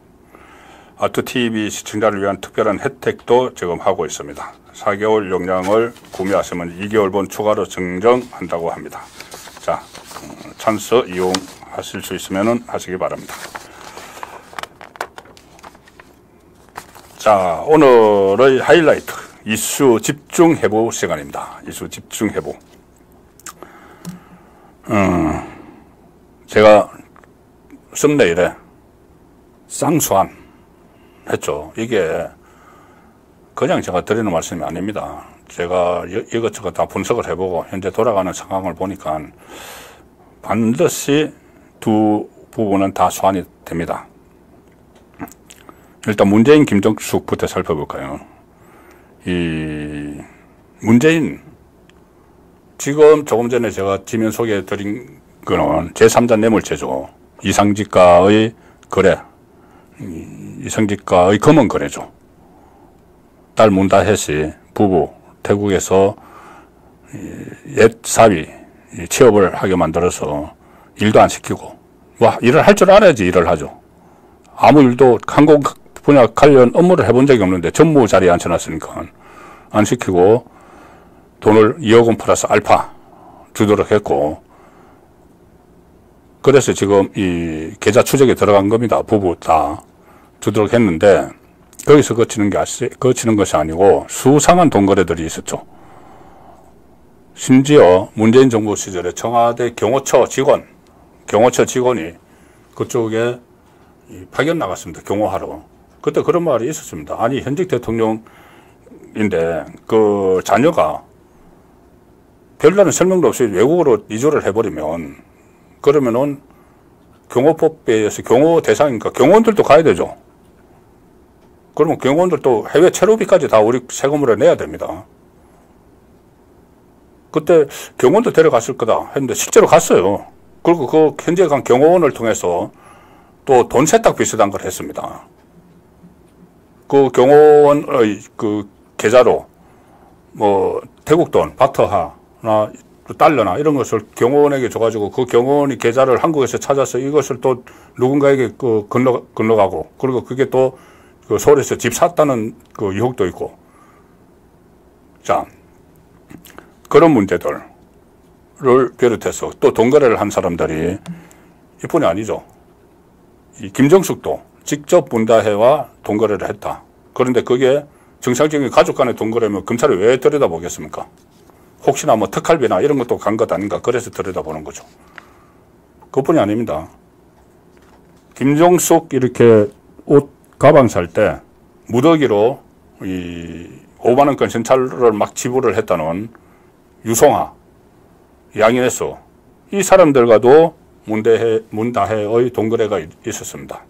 S3: 아트TV 시청자를 위한 특별한 혜택도 지금 하고 있습니다. 4개월 용량을 구매하시면 2개월분 추가로 증정한다고 합니다. 자, 찬스 이용하실 수 있으면 하시기 바랍니다. 자, 오늘의 하이라이트 이슈 집중해보 시간입니다. 이슈 집중해보. 제가 썸네일에 쌍수안 했죠. 이게 그냥 제가 드리는 말씀이 아닙니다. 제가 이것저것 다 분석을 해보고 현재 돌아가는 상황을 보니까 반드시 두 부분은 다 소환이 됩니다. 일단 문재인, 김정숙부터 살펴볼까요? 이 문재인 지금 조금 전에 제가 지면 소개해드린 거는 제3자 뇌물죄죠. 이상지가의 거래, 이상지가의 검은 거래죠. 딸 문다혜 씨 부부 태국에서 옛 사위 취업을 하게 만들어서 일도 안 시키고, 일을 할 줄 알아야지 일을 하죠. 아무 일도 항공 분야 관련 업무를 해본 적이 없는데 전무 자리에 앉혀놨으니까 안 시키고 돈을 2억 원 플러스 알파 주도록 했고, 그래서 지금 이 계좌 추적에 들어간 겁니다. 부부 다 주도록 했는데 거기서 거치는 것이 아니고 수상한 돈 거래들이 있었죠. 심지어 문재인 정부 시절에 청와대 경호처 직원이 그쪽에 파견 나갔습니다. 경호하러. 그때 그런 말이 있었습니다. 아니, 현직 대통령인데 그 자녀가 별다른 설명도 없이 외국으로 이주를 해버리면, 그러면은 경호법에 의해서 경호 대상이니까 경호원들도 가야 되죠. 그러면 경호원들도 해외 체류비까지 다 우리 세금으로 내야 됩니다. 그때 경호원도 데려갔을 거다 했는데 실제로 갔어요. 그리고 그 현재 간 경호원을 통해서 또 돈 세탁 비슷한 걸 했습니다. 그 경호원의 그 계좌로 뭐 태국 돈, 바트하나 달러나 이런 것을 경호원에게 줘가지고 그 경호원이 계좌를 한국에서 찾아서 이것을 또 누군가에게 건너가고, 그리고 그게 또 그 서울에서 집 샀다는 그 유혹도 있고. 자, 그런 문제들을 비롯해서 또 돈 거래를 한 사람들이 이뿐이 아니죠. 이 김정숙도 직접 문다혜와 돈 거래를 했다. 그런데 그게 정상적인 가족 간의 돈 거래면 검찰이 왜 들여다보겠습니까? 혹시나 뭐 특활비나 이런 것도 간 것 아닌가, 그래서 들여다보는 거죠. 그뿐이 아닙니다. 김정숙 이렇게 옷 가방 살 때 무더기로 이 5만 원권 전차를 막 지불을 했다는 유송아, 양인혜수, 이 사람들과도 문다혜의 돈 거래가 있었습니다.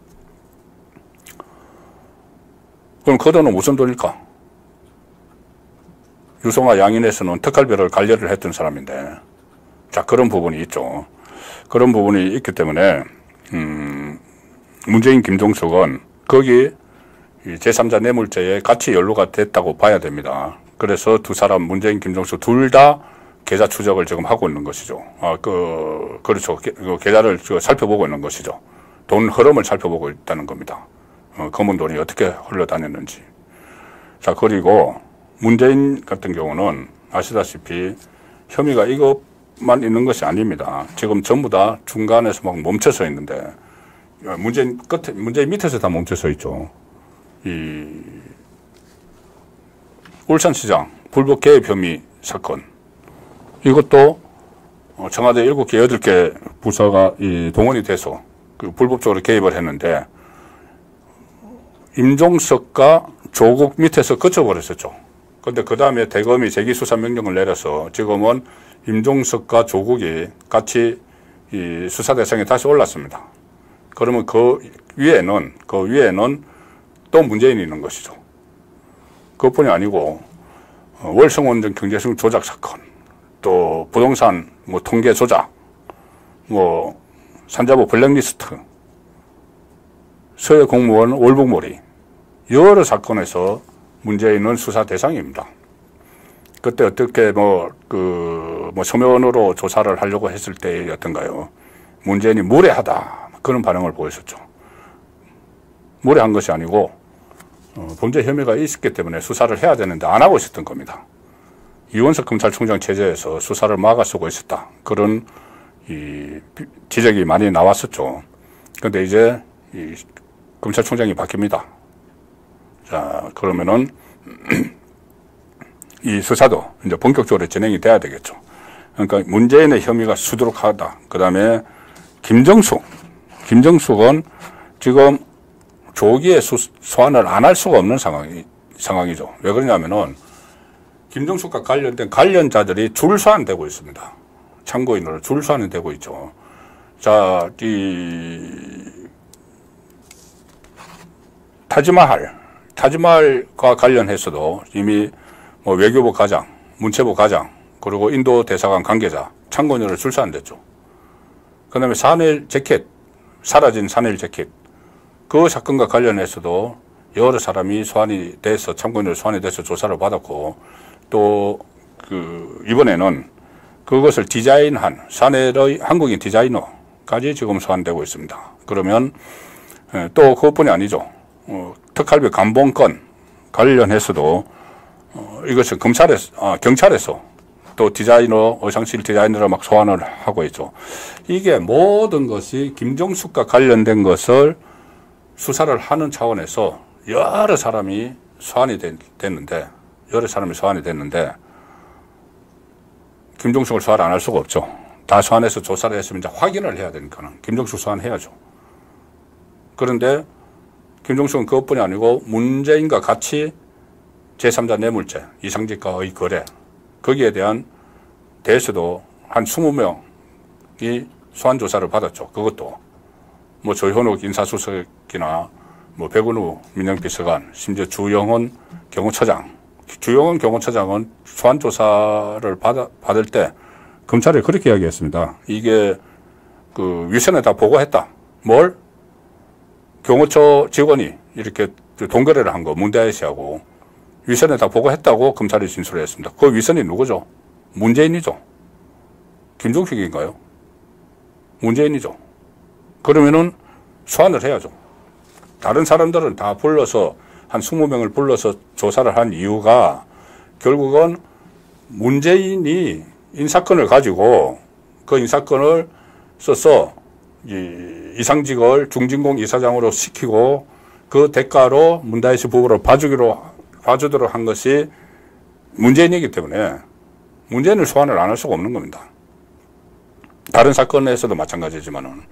S3: 그럼 그 돈은 무슨 돈일까? 유송아, 양인혜수는 특활비를 관리를 했던 사람인데, 자, 그런 부분이 있죠. 그런 부분이 있기 때문에 문재인, 김종숙은 거기 제3자 뇌물죄에 같이 연루가 됐다고 봐야 됩니다. 그래서 두 사람, 문재인, 김종숙 둘 다 계좌 추적을 지금 하고 있는 것이죠. 그렇죠. 그 계좌를 살펴보고 있는 것이죠. 돈 흐름을 살펴보고 있다는 겁니다. 검은 돈이 어떻게 흘러다녔는지. 자, 그리고 문재인 같은 경우는 아시다시피 혐의가 이것만 있는 것이 아닙니다. 지금 전부 다 중간에서 막 멈춰서 있는데, 문재인 밑에서 다 멈춰서 있죠. 이 울산시장 불법 개입 혐의 사건, 이것도 청와대 7개, 8개 부서가 동원이 돼서 그 불법적으로 개입을 했는데, 임종석과 조국 밑에서 거쳐버렸었죠. 그런데 그 다음에 대검이 재기수사 명령을 내려서 지금은 임종석과 조국이 같이 이 수사 대상에 다시 올랐습니다. 그러면 그 위에는 또 문재인이 있는 것이죠. 그것뿐이 아니고 월성원전 경제성 조작 사건, 또 부동산 뭐 통계 조작, 뭐 산자부 블랙리스트, 서해 공무원 월북몰이 여러 사건에서 문재인은 수사 대상입니다. 그때 어떻게 서면으로 조사를 하려고 했을 때였던가요? 문재인이 무례하다 그런 반응을 보였었죠. 무례한 것이 아니고 범죄 혐의가 있었기 때문에 수사를 해야 되는데 안 하고 있었던 겁니다. 이원석 검찰총장 체제에서 수사를 막아서고 있었다. 그런 지적이 많이 나왔었죠. 그런데 이제 검찰총장이 바뀝니다. 자, 그러면은 이 수사도 이제 본격적으로 진행이 돼야 되겠죠. 그러니까 문재인의 혐의가 수두룩하다. 그 다음에 김정숙은 지금 조기에 소환을 안 할 수가 없는 상황이죠. 왜 그러냐면은 김정숙과 관련된 관련자들이 줄 소환되고 있습니다. 참고인으로 줄 소환이 되고 있죠. 자, 타지마할과 관련해서도 이미 외교부 과장, 문체부 과장, 그리고 인도 대사관 관계자, 참고인으로 줄 소환됐죠. 그 다음에 사라진 샤넬 재킷. 그 사건과 관련해서도 여러 사람이 소환이 돼서, 참고인으로 소환이 돼서 조사를 받았고, 또, 이번에는 그것을 디자인한 샤넬의 한국인 디자이너까지 지금 소환되고 있습니다. 그러면, 또 그것뿐이 아니죠. 특활비 감봉권 관련해서도 이것을 경찰에서 또 의상실 디자이너를 막 소환을 하고 있죠. 이게 모든 것이 김정숙과 관련된 것을 수사를 하는 차원에서 여러 사람이 소환이 됐는데, 김정숙을 소환 안 할 수가 없죠. 다 소환해서 조사를 했으면 이제 확인을 해야 되니까는 김정숙 소환해야죠. 그런데 김정숙은 그것뿐이 아니고 문재인과 같이 제3자 뇌물죄, 이상직과의 거래, 거기에 대한 대해서도 한 20명이 소환 조사를 받았죠. 그것도 조현욱 인사수석이나 백은우 민정비서관, 심지어 주영훈 경호처장은 소환 조사를 받을 때 검찰에 그렇게 이야기했습니다. 이게 위선에 다 보고했다. 뭘? 경호처 직원이 이렇게 동거래를 한 거, 문대하 씨하고 위선에 다 보고했다고 검찰이 진술을 했습니다. 그 위선이 누구죠? 문재인이죠. 김종식인가요? 문재인이죠. 그러면은 소환을 해야죠. 다른 사람들은 다 불러서 한 20명을 불러서 조사를 한 이유가 결국은 문재인이 인사권을 가지고 그 인사권을 써서 이상직을 중진공 이사장으로 시키고 그 대가로 문다혜 씨 부부를 봐주도록 한 것이 문재인이기 때문에 문재인을 소환을 안 할 수가 없는 겁니다. 다른 사건에서도 마찬가지지만은.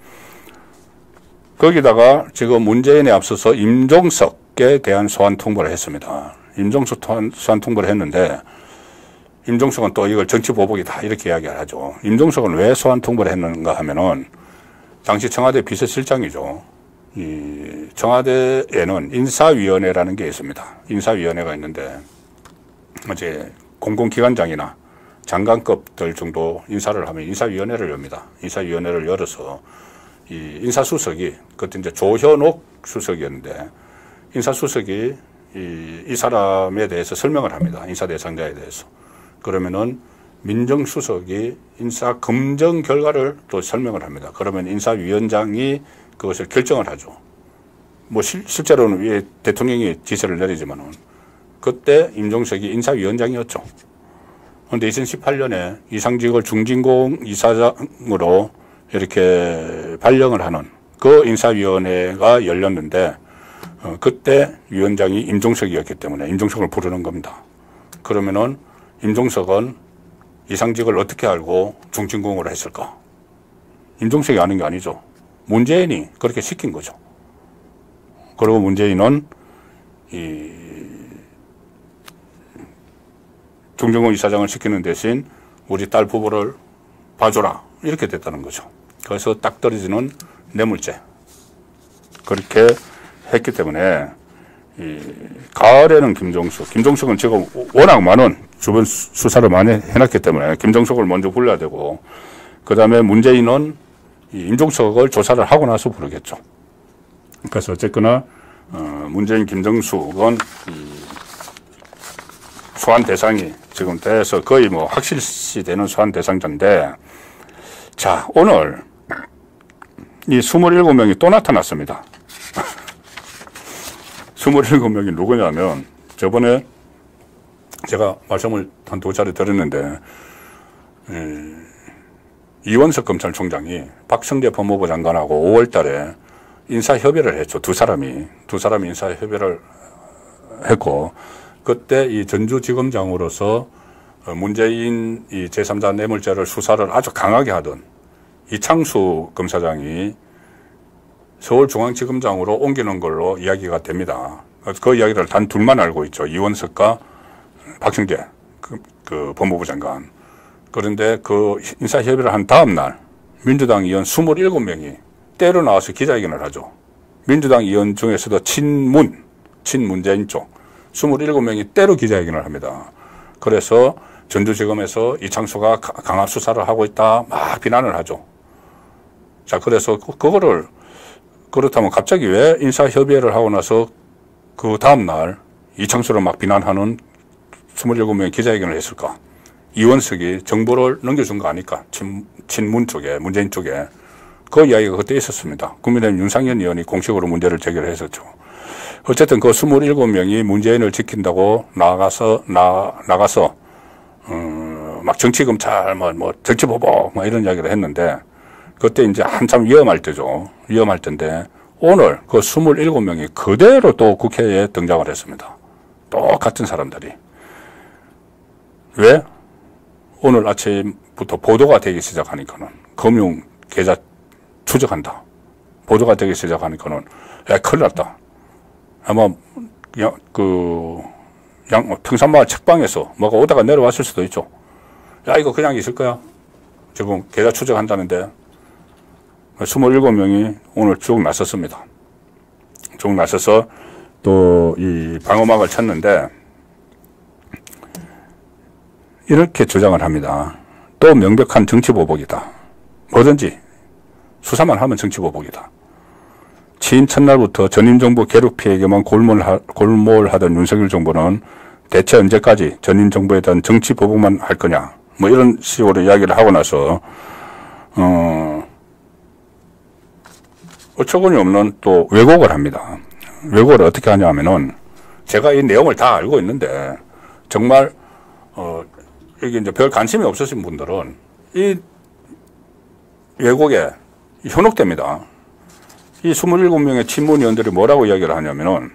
S3: 거기다가 지금 문재인에 앞서서 임종석에 대한 소환 통보를 했습니다. 임종석 소환 통보를 했는데, 임종석은 또 이걸 정치 보복이다 이렇게 이야기를 하죠. 임종석은 왜 소환 통보를 했는가 하면은 당시 청와대 비서실장이죠. 이 청와대에는 인사위원회라는 게 있습니다. 인사위원회가 있는데 이제 공공기관장이나 장관급들 정도 인사를 하면 인사위원회를 엽니다. 인사위원회를 열어서 이 인사수석이 그때 이제 조현옥 수석이었는데 인사수석이 이 사람에 대해서 설명을 합니다. 인사 대상자에 대해서. 그러면은 민정수석이 인사 검증 결과를 또 설명을 합니다. 그러면 인사위원장이 그것을 결정을 하죠. 실제로는 위에 대통령이 지시를 내리지만은 그때 임종석이 인사위원장이었죠. 그런데 2018년에 이상직을 중진공 이사장으로 이렇게 발령을 하는 그 인사위원회가 열렸는데 그때 위원장이 임종석이었기 때문에 임종석을 부르는 겁니다. 그러면은 임종석은 이상직을 어떻게 알고 중진공으로 했을까? 임종석이 아는 게 아니죠. 문재인이 그렇게 시킨 거죠. 그리고 문재인은 이 중진공 이사장을 시키는 대신 우리 딸 부부를 봐줘라 이렇게 됐다는 거죠. 그래서 딱 떨어지는 뇌물죄 그렇게 했기 때문에 가을에는 김종숙은 지금 워낙 많은 주변 수사를 많이 해놨기 때문에 김종숙을 먼저 불러야 되고 그 다음에 문재인은 임종석을 조사를 하고 나서 부르겠죠. 그래서 어쨌거나 문재인, 김정숙은 소환 대상이 지금 돼서 거의 뭐 확실시 되는 소환 대상자인데, 자, 오늘 이 27명이 또 나타났습니다. 27명이 누구냐면, 저번에 제가 말씀을 한 2차례 드렸는데, 이원석 검찰총장이 박성재 법무부 장관하고 5월 달에 인사협의를 했죠. 두 사람이 인사협의를 했고, 그때 이 전주지검장으로서 문재인 이 제3자 뇌물죄를 수사를 아주 강하게 하던 이창수 검사장이 서울중앙지검장으로 옮기는 걸로 이야기가 됩니다. 그 이야기를 단 둘만 알고 있죠. 이원석과 박성재 그 법무부 장관. 그런데 그 인사협의를 한 다음 날 민주당 의원 27명이 때로 나와서 기자회견을 하죠. 민주당 의원 중에서도 친문재인 쪽 27명이 때로 기자회견을 합니다. 그래서 전주지검에서 이창수가 강압 수사를 하고 있다 막 비난을 하죠. 자, 그래서 그거를, 그렇다면 갑자기 왜 인사협의회를 하고 나서 그 다음날 이창수를 막 비난하는 27명의 기자회견을 했을까? 이원석이 정보를 넘겨준 거 아닐까? 친문 쪽에, 문재인 쪽에. 그 이야기가 그때 있었습니다. 국민의힘 윤상현 의원이 공식으로 문제를 제기를 했었죠. 어쨌든 그 27명이 문재인을 지킨다고 나가서 막 정치검찰, 뭐 정치보복, 뭐 이런 이야기를 했는데, 그때 이제 한참 위험할 때죠. 위험할 때인데, 오늘 그 27명이 그대로 또 국회에 등장을 했습니다. 똑같은 사람들이. 왜? 오늘 아침부터 보도가 되기 시작하니까는, 금융 계좌 추적한다. 보도가 되기 시작하니까는, 야, 큰일 났다. 아마, 평산마을 책방에서 뭐가 오다가 내려왔을 수도 있죠. 야, 이거 그냥 있을 거야. 지금 계좌 추적한다는데, 27명이 오늘 쭉 나섰습니다. 쭉 나서서 또 이 방어막을 쳤는데, 이렇게 주장을 합니다. 또 명백한 정치보복이다. 뭐든지 수사만 하면 정치보복이다. 취임 첫날부터 전임 정부 괴롭히에게만 골몰하던 윤석열 정부는 대체 언제까지 전임 정부에 대한 정치보복만 할 거냐. 뭐 이런 식으로 이야기를 하고 나서 어처구니 없는 또 왜곡을 합니다. 왜곡을 어떻게 하냐 하면은, 제가 이 내용을 다 알고 있는데 정말 여기 이제 별 관심이 없으신 분들은 이 왜곡에 현혹됩니다. 이 27명의 친문 의원들이 뭐라고 이야기를 하냐면은,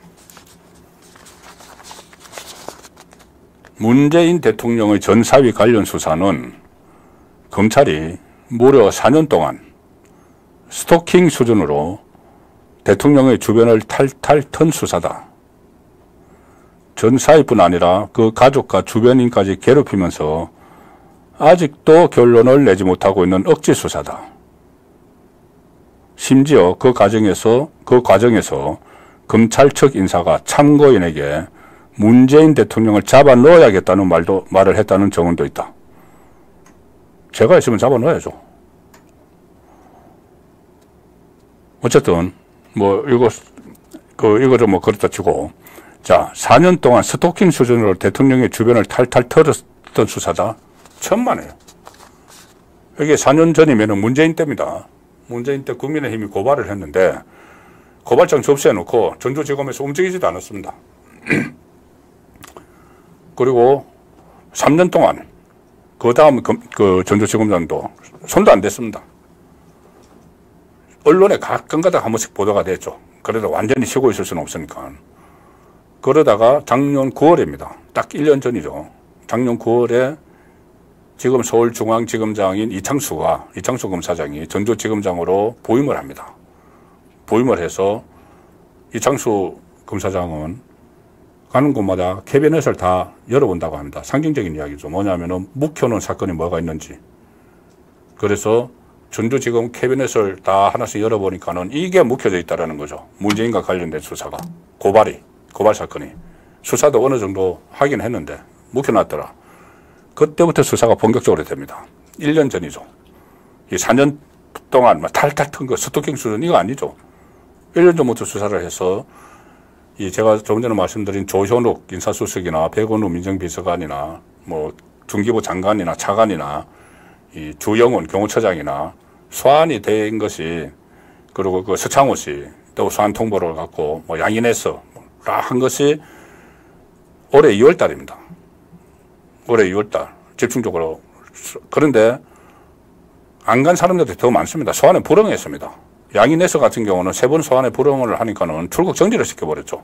S3: 문재인 대통령의 전사위 관련 수사는 검찰이 무려 4년 동안 스토킹 수준으로 대통령의 주변을 탈탈 턴 수사다. 전사위뿐 아니라 그 가족과 주변인까지 괴롭히면서 아직도 결론을 내지 못하고 있는 억지 수사다. 심지어 그 과정에서 검찰 측 인사가 참고인에게 문재인 대통령을 잡아 넣어야겠다는 말을 했다는 정황도 있다. 제가 있으면 잡아 넣어야죠. 어쨌든 뭐 이거를 뭐 그렇다 치고, 자, 4년 동안 스토킹 수준으로 대통령의 주변을 탈탈 털었던 수사다. 천만에요. 이게 4년 전이면은 문재인 때입니다. 문재인 때 국민의힘이 고발을 했는데 고발장 접수해놓고 전주지검에서 움직이지도 않았습니다. 그리고 3년 동안 그 다음 그 전주지검장도 손도 안 댔습니다. 언론에 가끔가다 한 번씩 보도가 됐죠. 그래도 완전히 쉬고 있을 수는 없으니까. 그러다가 작년 9월입니다. 딱 1년 전이죠. 작년 9월에 지금 서울중앙지검장인 이창수 검사장이 전주지검장으로 부임을 합니다. 부임을 해서 이창수 검사장은 가는 곳마다 캐비넷을 다 열어본다고 합니다. 상징적인 이야기죠. 뭐냐면은 묵혀놓은 사건이 뭐가 있는지. 그래서 전주지검 캐비넷을 다 하나씩 열어보니까는 이게 묵혀져 있다라는 거죠. 문재인과 관련된 수사가. 고발 사건이. 수사도 어느 정도 하긴 했는데 묵혀놨더라. 그때부터 수사가 본격적으로 됩니다. 1년 전이죠. 이 4년 동안 탈탈 턴 거 스토킹 수준 이거 아니죠. 1년 전부터 수사를 해서 제가 조금 전에 말씀드린 조현욱 인사수석이나 백원우 민정비서관이나 뭐 중기부 장관이나 차관이나 이 주영훈 경호처장이나 소환이 된 것이, 그리고 그 서창호 씨 또 소환 통보를 갖고 뭐 양인해서 한 것이 올해 2월 달입니다. 올해 2월 달 집중적으로. 그런데 안 간 사람들이 더 많습니다. 소환에 불응했습니다. 양인해서 같은 경우는 3번 소환에 불응을 하니까는 출국 정지를 시켜버렸죠.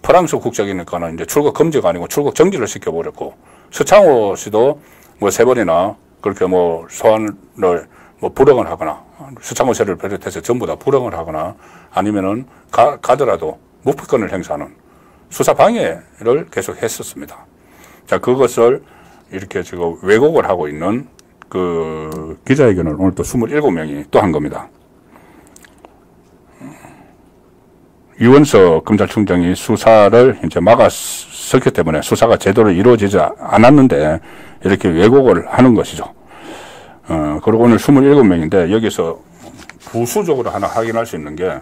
S3: 프랑스 국적이니까는 이제 출국 금지가 아니고 출국 정지를 시켜버렸고, 서창호 씨도 뭐 3번이나 그렇게 뭐 소환을 뭐 불응을 하거나, 서창호 씨를 비롯해서 전부 다 불응을 하거나 아니면은 가더라도 무피권을 행사하는 수사 방해를 계속 했었습니다. 자, 그것을 이렇게 지금 왜곡을 하고 있는 그 기자회견을 오늘 또 27명이 또 한 겁니다. 이원석 검찰총장이 수사를 이제 막았었기 때문에 수사가 제대로 이루어지지 않았는데 이렇게 왜곡을 하는 것이죠. 그리고 오늘 27명인데 여기서 부수적으로 하나 확인할 수 있는 게,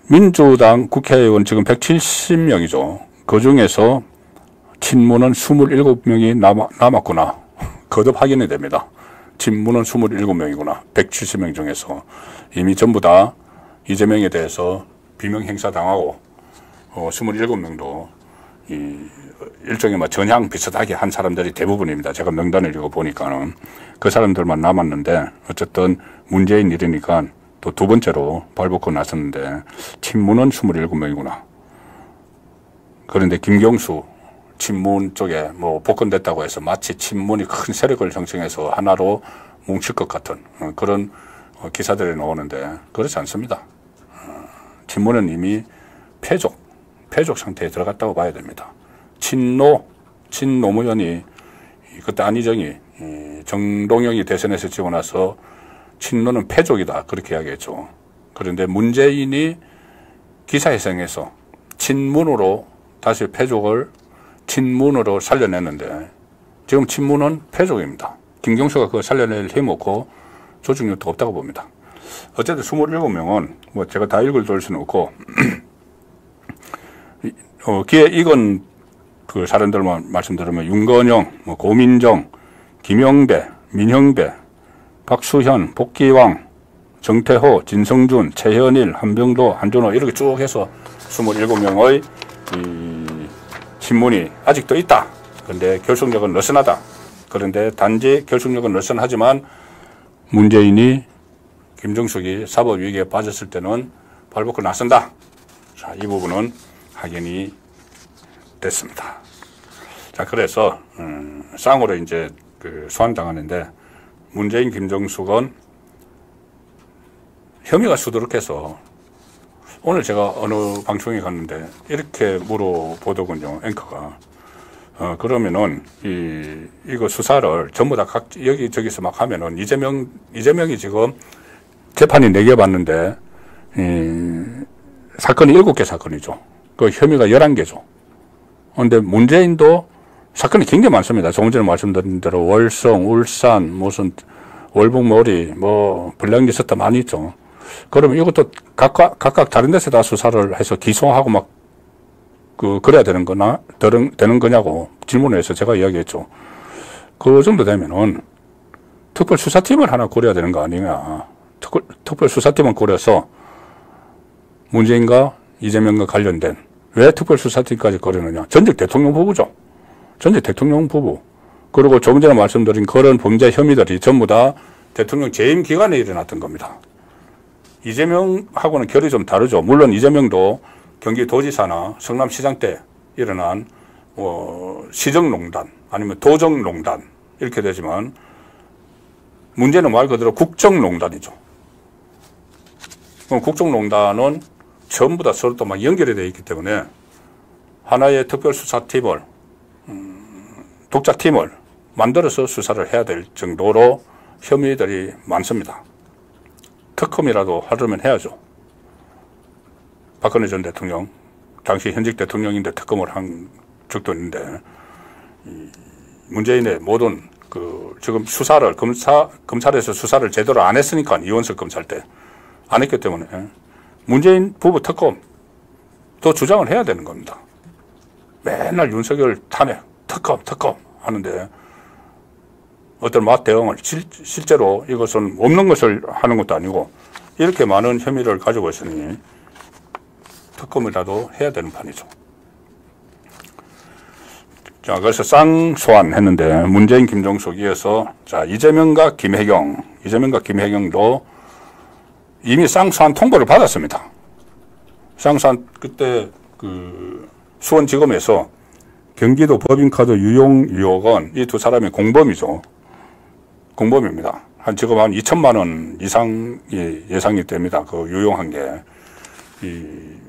S3: 민주당 국회의원 지금 170명이죠. 그 중에서 친문은 27명이 남았구나. 거듭 확인이 됩니다. 친문은 27명이구나. 170명 중에서 이미 전부 다 이재명에 대해서 비명 행사당하고 27명도 일종의 뭐 전향 비슷하게 한 사람들이 대부분입니다. 제가 명단을 읽어보니까는 그 사람들만 남았는데, 어쨌든 문재인 일이니까 또 두 번째로 발벗고 나섰는데 친문은 27명이구나. 그런데 김경수 친문 쪽에 뭐 복권됐다고 해서 마치 친문이 큰 세력을 형성해서 하나로 뭉칠 것 같은 그런 기사들이 나오는데 그렇지 않습니다. 친문은 이미 패족 상태에 들어갔다고 봐야 됩니다. 친노무현이 그때 안희정이 정동영이 대선에서 지고 나서 친노는 패족이다 그렇게 이야기했죠. 그런데 문재인이 기사회생해서 친문으로 다시 패족을 친문으로 살려냈는데 지금 친문은 패족입니다. 김경수가 그걸 살려낼 힘 없고 조직력도 없다고 봅니다. 어쨌든 27명은 뭐 제가 다 읽을 수는 없고 귀에 익은 그 사람들만 말씀드리면 윤건영, 뭐 고민정, 김영배, 민형배, 박수현, 복기왕, 정태호, 진성준, 최현일, 한병도, 한준호 이렇게 쭉 해서 27명의 친문이 아직도 있다. 그런데 결속력은 느슨하다. 그런데 단지 결속력은 느슨하지만 문재인이 김정숙이 사법위기에 빠졌을 때는 발벗고 나선다. 자, 이 부분은 확인이 됐습니다. 자, 그래서 쌍으로 이제 그 소환당하는데 문재인, 김정숙은 혐의가 수두룩해서 오늘 제가 어느 방송에 갔는데 이렇게 물어보더군요, 앵커가. 그러면은 이거 수사를 전부 다 여기저기서 막 하면은 이재명이 지금 재판이 4개 받는데 사건이 7개 사건이죠. 그 혐의가 11개죠. 그런데 문재인도 사건이 굉장히 많습니다. 조금 전에 말씀드린 대로 월성, 울산, 무슨 월북몰이, 뭐 불량기스타 많이 있죠. 그러면 이것도 각각 다른 데서 다 수사를 해서 기소하고 막 그래야 되는 거냐고 질문을 해서 제가 이야기했죠. 그 정도 되면은 특별수사팀을 하나 꾸려야 되는 거 아니냐. 특별수사팀을 꾸려서 문재인과 이재명과 관련된, 왜 특별수사팀까지 꾸리느냐. 전직 대통령 부부죠. 전직 대통령 부부. 그리고 조금 전에 말씀드린 그런 범죄 혐의들이 전부 다 대통령 재임 기간에 일어났던 겁니다. 이재명하고는 결이 좀 다르죠. 물론 이재명도 경기도지사나 성남시장 때 일어난 시정농단 아니면 도정농단 이렇게 되지만 문제는 말 그대로 국정농단이죠. 국정농단은 전부 다 서로 또 막 연결이 되어 있기 때문에 하나의 특별수사팀을 독자팀을 만들어서 수사를 해야 될 정도로 혐의들이 많습니다. 특검이라도 하려면 해야죠. 박근혜 전 대통령, 당시 현직 대통령인데 특검을 한 적도 있는데, 문재인의 모든 지금 검찰에서 수사를 제대로 안 했으니까, 이원석 검찰 때 안 했기 때문에 문재인 부부 특검 또 주장을 해야 되는 겁니다. 맨날 윤석열 탄핵, 특검 하는데 어떤 맛 대응을 실제로 이것은 없는 것을 하는 것도 아니고 이렇게 많은 혐의를 가지고 있으니 특검이라도 해야 되는 판이죠. 자, 그래서 쌍소환했는데 문재인, 김종석 이어서 자 이재명과 김혜경도 이미 쌍소환 통보를 받았습니다. 쌍소환 그때 그 수원지검에서 경기도 법인카드 유용 의혹은 이 두 사람이 공범이죠. 공범입니다. 지금 한 2천만 원 이상이 예상이 됩니다. 그 유용한 게.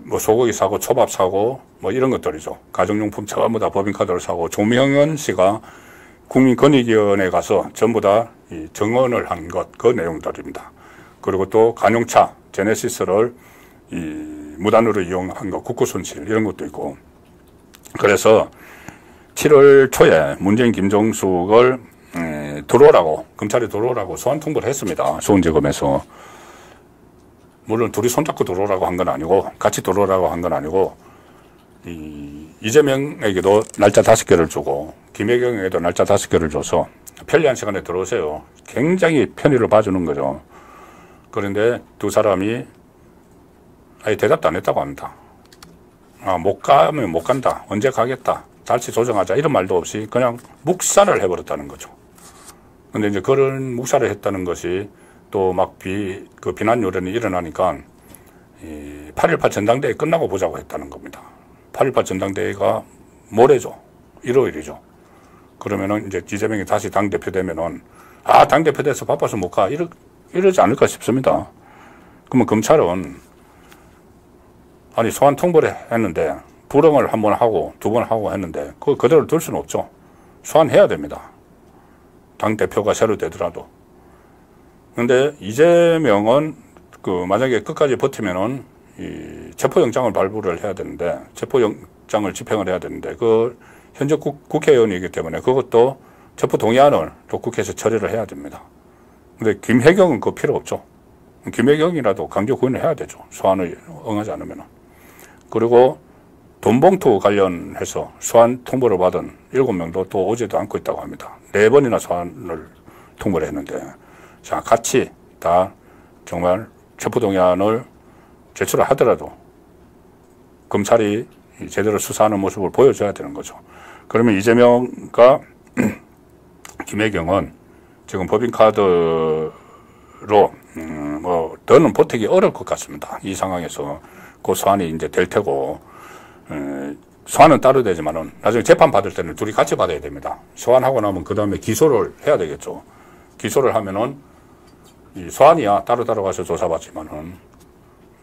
S3: 뭐 소고기 사고, 초밥 사고, 뭐 이런 것들이죠. 가정용품 전부 다 법인카드를 사고, 조명현 씨가 국민권익위원회에 가서 전부 다 정언을 한 것, 그 내용들입니다. 그리고 또 간용차, 제네시스를 무단으로 이용한 것, 국고손실, 이런 것도 있고. 그래서 7월 초에 문재인, 김종숙을 들어오라고, 검찰에 들어오라고 소환 통보를 했습니다. 수원지검에서. 물론 둘이 손잡고 들어오라고 한 건 아니고, 같이 들어오라고 한 건 아니고, 이재명에게도 날짜 5개를 주고, 김혜경에게도 날짜 5개를 줘서 편리한 시간에 들어오세요. 굉장히 편의를 봐주는 거죠. 그런데 두 사람이 아예 대답도 안 했다고 합니다. 못 가면 못 간다. 언제 가겠다. 다시 조정하자. 이런 말도 없이 그냥 묵살을 해버렸다는 거죠. 근데 이제 그런 묵살을 했다는 것이 또 막 그 비난 여론이 일어나니까 8.18 전당대회 끝나고 보자고 했다는 겁니다. 8.18 전당대회가 모레죠. 일요일이죠. 그러면은 이제 이재명이 다시 당대표 되면은 당대표 돼서 바빠서 못 가. 이러지 않을까 싶습니다. 그러면 검찰은 아니 소환 통보를 했는데 불응을 한 번 하고 두 번 하고 했는데 그거 그대로 둘 수는 없죠. 소환해야 됩니다. 당대표가 새로 되더라도. 근데 이재명은 만약에 끝까지 버티면은 체포영장을 발부를 해야 되는데 체포영장을 집행을 해야 되는데 현재 국회의원이기 때문에 그것도 체포동의안을 또 국회에서 처리를 해야 됩니다. 근데 김혜경은 그거 필요 없죠. 김혜경이라도 강제 구인을 해야 되죠. 소환을 응하지 않으면은. 그리고 돈봉투 관련해서 소환 통보를 받은 7명도 또 오지도 않고 있다고 합니다. 4번이나 소환을 통보를 했는데, 자, 같이 다 정말 체포동의안을 제출을 하더라도 검찰이 제대로 수사하는 모습을 보여줘야 되는 거죠. 그러면 이재명과 김혜경은 지금 법인카드로 더는 버티기 어려울 것 같습니다. 이 상황에서 그 소환이 이제 될 테고, 소환은 따로 되지만은 나중에 재판 받을 때는 둘이 같이 받아야 됩니다. 소환하고 나면 그 다음에 기소를 해야 되겠죠. 기소를 하면은 이 소환이야 따로 가서 조사받지만은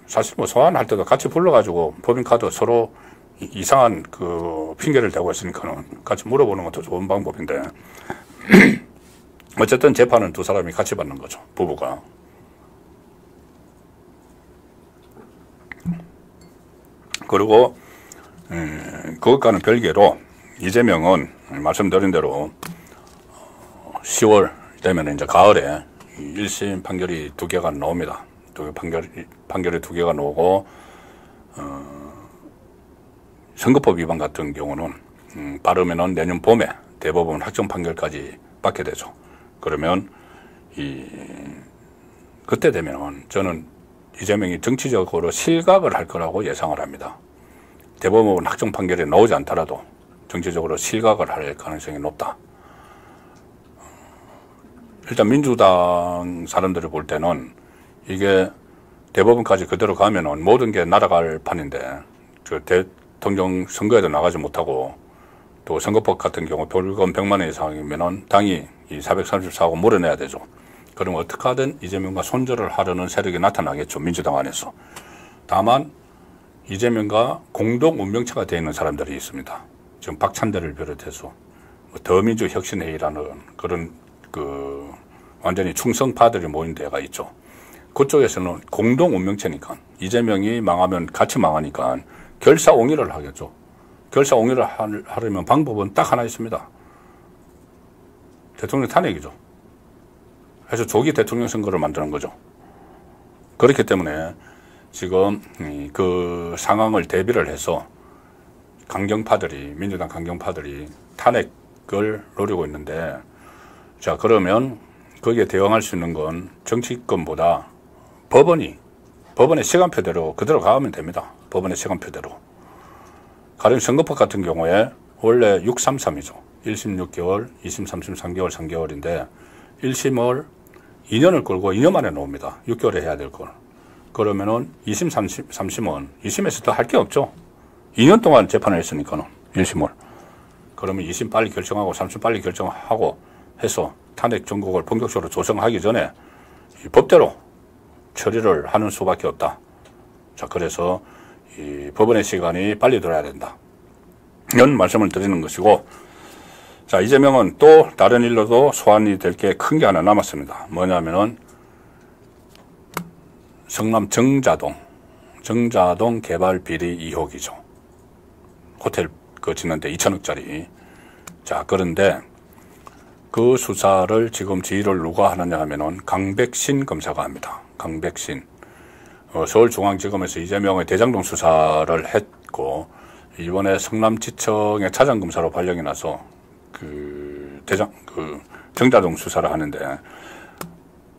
S3: 사실 뭐 소환할 때도 같이 불러가지고 법인카드 서로 이상한 그 핑계를 대고 있으니까는 같이 물어보는 것도 좋은 방법인데 어쨌든 재판은 두 사람이 같이 받는 거죠. 부부가. 그리고 그것과는 별개로 이재명은 말씀드린 대로 10월 되면 이제 가을에 1심 판결이 2개가 나옵니다. 판결이 2개가 나오고 선거법 위반 같은 경우는 빠르면은 내년 봄에 대법원 확정 판결까지 받게 되죠. 그러면 그때 되면은 저는 이재명이 정치적으로 실각을 할 거라고 예상을 합니다. 대법원 확정 판결이 나오지 않더라도 정치적으로 실각을 할 가능성이 높다. 일단 민주당 사람들이 볼 때는 이게 대법원까지 그대로 가면은 모든 게 날아갈 판인데 대통령 선거에도 나가지 못하고 또 선거법 같은 경우 벌금 100만 원 이상이면은 당이 이 434억 물어내야 되죠. 그럼 어떻게 하든 이재명과 손절을 하려는 세력이 나타나겠죠. 민주당 안에서. 다만 이재명과 공동 운명체가 되어 있는 사람들이 있습니다. 지금 박찬대를 비롯해서 더민주혁신회의라는 그런 완전히 충성파들이 모인 데가 있죠. 그쪽에서는 공동 운명체니까 이재명이 망하면 같이 망하니까 결사옹위를 하겠죠. 결사옹위를 하려면 방법은 딱 하나 있습니다. 대통령 탄핵이죠. 그래서 조기 대통령 선거를 만드는 거죠. 그렇기 때문에 지금 그 상황을 대비를 해서 강경파들이, 민주당 강경파들이 탄핵을 노리고 있는데, 자, 그러면 거기에 대응할 수 있는 건 정치권보다 법원의 시간표대로 그대로 가면 됩니다. 법원의 시간표대로. 가령 선거법 같은 경우에 원래 633이죠. 1심 6개월, 2심 3심 3개월, 3개월인데 1심을 2년을 끌고 2년 만에 나옵니다. 6개월에 해야 될 걸. 그러면은 2심, 3심은 2심에서 더 할 게 없죠. 2년 동안 재판을 했으니까는 1심을. 그러면 2심 빨리 결정하고 3심 빨리 결정하고 해서 탄핵 정국을 본격적으로 조성하기 전에 이 법대로 처리를 하는 수밖에 없다. 자, 그래서 이 법원의 시간이 빨리 돌아야 된다. 이런 말씀을 드리는 것이고, 자, 이재명은 또 다른 일로도 소환이 될 게 큰 게 하나 남았습니다. 뭐냐면은 성남 정자동 개발 비리 의혹이죠. 호텔 그 짓는데 2천억짜리. 자, 그런데 그 수사를 지금 지휘를 누가 하느냐 하면은 강백신 검사가 합니다. 강백신. 서울중앙지검에서 이재명의 대장동 수사를 했고, 이번에 성남지청의 차장검사로 발령이 나서 정자동 수사를 하는데,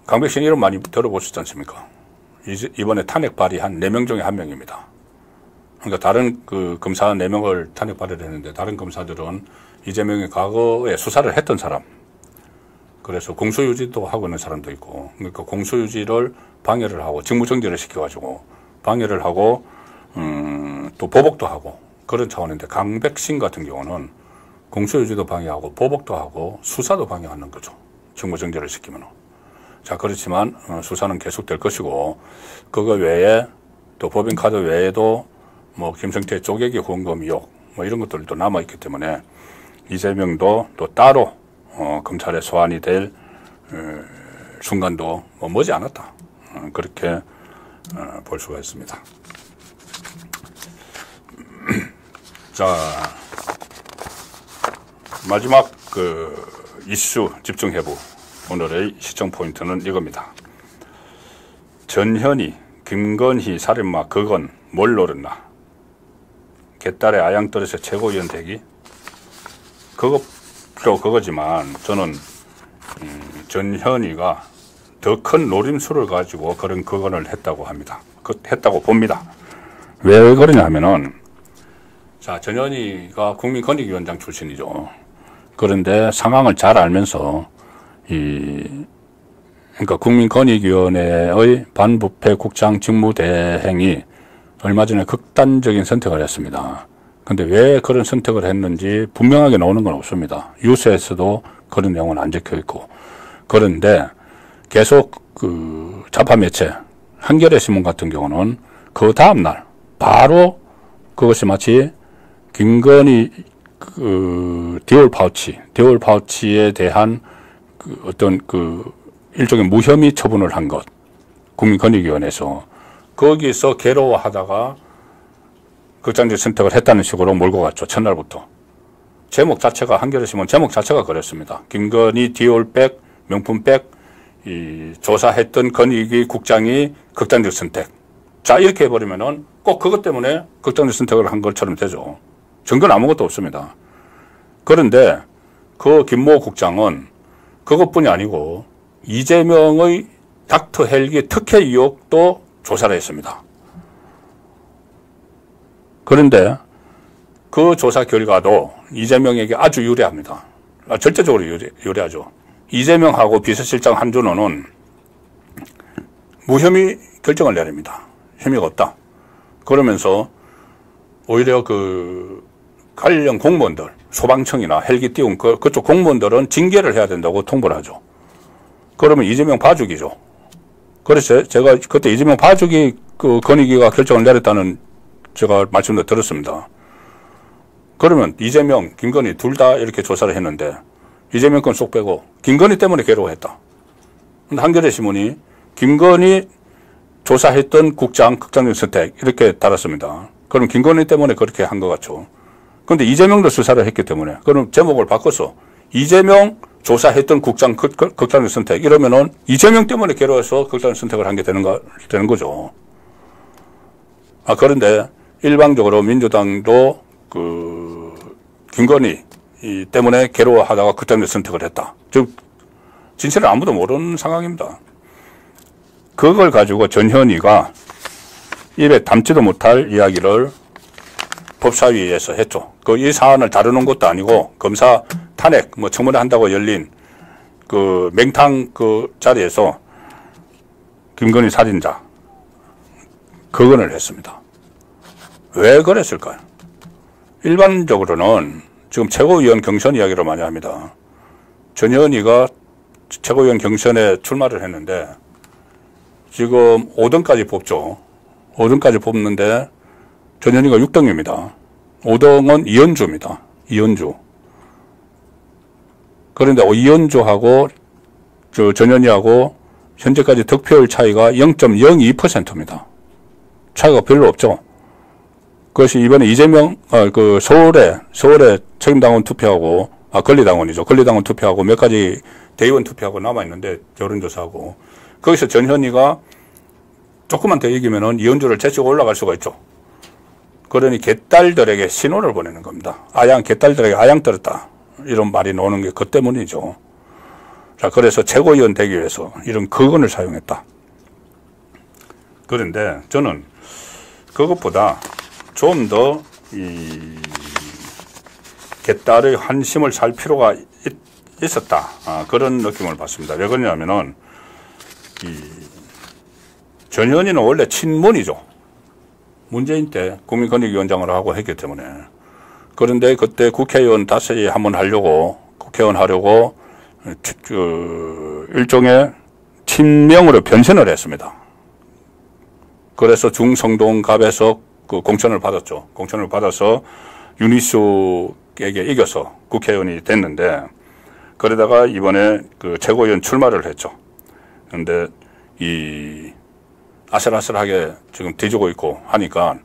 S3: 강백신 이름 많이 들어보셨지 않습니까? 이번에 탄핵 발의한 4명 중에 1명입니다. 그러니까 다른 그 검사 4명을 탄핵 발의를 했는데, 다른 검사들은 이재명이 과거에 수사를 했던 사람, 그래서 공소유지도 하고 있는 사람도 있고, 그러니까 공소유지를 방해를 하고 직무정지를 시켜가지고 방해를 하고 또 보복도 하고 그런 차원인데, 강백신 같은 경우는 공소유지도 방해하고 보복도 하고 수사도 방해하는 거죠. 직무정지를 시키면. 자, 그렇지만 수사는 계속될 것이고, 그거 외에 또 법인카드 외에도 뭐 김성태 쪼개기 후원금 의혹 뭐 이런 것들도 남아있기 때문에 이재명도 또 따로 검찰에 소환이 될 순간도 뭐 머지않았다. 그렇게 볼 수가 있습니다. 자, 마지막 그 이슈 집중해부 오늘의 시청 포인트는 이겁니다. 전현희, 김건희 살인마 그건 뭘 노렸나? 개딸의 아양떨에서 최고위원 되기? 그거지만 저는 전현희가 더 큰 노림수를 가지고 그런 그건을 했다고 합니다. 했다고 봅니다. 왜 그러냐 하면은, 자, 전현희가 국민권익위원장 출신이죠. 그런데 상황을 잘 알면서 그러니까 국민권익위원회의 반부패 국장 직무대행이 얼마 전에 극단적인 선택을 했습니다. 근데 왜 그런 선택을 했는지 분명하게 나오는 건 없습니다. 뉴스에서도 그런 내용은 안 적혀 있고. 그런데 계속 그 좌파 매체 한겨레 신문 같은 경우는 그 다음날 바로 그것이 마치 김건희 디올 파우치에 대한 어떤 일종의 무혐의 처분을 한 것, 국민권익위원회에서 거기서 괴로워하다가 극단적 선택을 했다는 식으로 몰고 갔죠. 첫날부터. 제목 자체가, 한겨레 신문 제목 자체가 그랬습니다. 김건희 디올백, 명품백, 조사했던 권익위 국장이 극단적 선택. 자, 이렇게 해버리면은 꼭 그것 때문에 극단적 선택을 한 것처럼 되죠. 증거는 아무것도 없습니다. 그런데 그 김모 국장은 그것뿐이 아니고 이재명의 닥터 헬기 특혜 의혹도 조사를 했습니다. 그런데 그 조사 결과도 이재명에게 아주 유리합니다. 절대적으로 유리하죠. 이재명하고 비서실장 한준호는 무혐의 결정을 내립니다. 혐의가 없다. 그러면서 오히려 그 관련 공무원들, 소방청이나 헬기 띄운 그쪽 공무원들은 징계를 해야 된다고 통보를 하죠. 그러면 이재명 봐주기죠. 그래서 제가 그때 이재명 봐주기 그 권익위가 결정을 내렸다는 제가 말씀도 들었습니다. 그러면 이재명, 김건희 둘 다 이렇게 조사를 했는데 이재명 건 쏙 빼고 김건희 때문에 괴로워했다. 근데 한겨레 신문이 김건희 조사했던 국장 극단적 선택 이렇게 달았습니다. 그럼 김건희 때문에 그렇게 한 것 같죠. 그런데 이재명도 수사를 했기 때문에 그럼 제목을 바꿔서 이재명 조사했던 국장 극단적 선택 이러면은 이재명 때문에 괴로워서 극단적 선택을 한 게 되는 거죠. 그런데 일방적으로 민주당도 김건희 때문에 괴로워하다가 그때문에 선택을 했다. 즉 진실은 아무도 모르는 상황입니다. 그걸 가지고 전현희가 입에 담지도 못할 이야기를 법사위에서 했죠. 이 사안을 다루는 것도 아니고 검사 탄핵 청문회 한다고 열린 맹탕 자리에서 김건희 살인자 거론을 했습니다. 왜 그랬을까요? 일반적으로는 지금 최고위원 경선 이야기를 많이 합니다. 전현희가 최고위원 경선에 출마를 했는데 지금 5등까지 뽑죠. 5등까지 뽑는데 전현희가 6등입니다. 5등은 이현주입니다. 이현주. 그런데 이현주하고 전현희하고 현재까지 득표율 차이가 0.02%입니다. 차이가 별로 없죠. 그것이 이번에 이재명, 서울에 책임당원 투표하고, 권리당원이죠. 권리당원 투표하고 몇 가지 대의원 투표하고 남아있는데, 여론조사하고. 거기서 전현희가 조금만 더 이기면은 이현주를 제치고 올라갈 수가 있죠. 그러니 개딸들에게 신호를 보내는 겁니다. 개딸들에게 아양 떨었다. 이런 말이 나오는 게 그 때문이죠. 자, 그래서 최고위원 되기 위해서 이런 거건을 사용했다. 그런데 저는 그것보다 좀 더 개딸의 한심을 살 필요가 있었다. 그런 느낌을 받습니다. 왜 그러냐면은 전현희는 원래 친문이죠. 문재인 때 국민권익위원장을 하고 했기 때문에. 그런데 그때 국회의원 다시 한번 하려고 일종의 친명으로 변신을 했습니다. 그래서 중성동갑에서 공천을 받았죠. 공천을 받아서 윤희숙에게 이겨서 국회의원이 됐는데, 그러다가 이번에 최고위원 출마를 했죠. 그런데 아슬아슬하게 지금 뒤지고 있고 하니까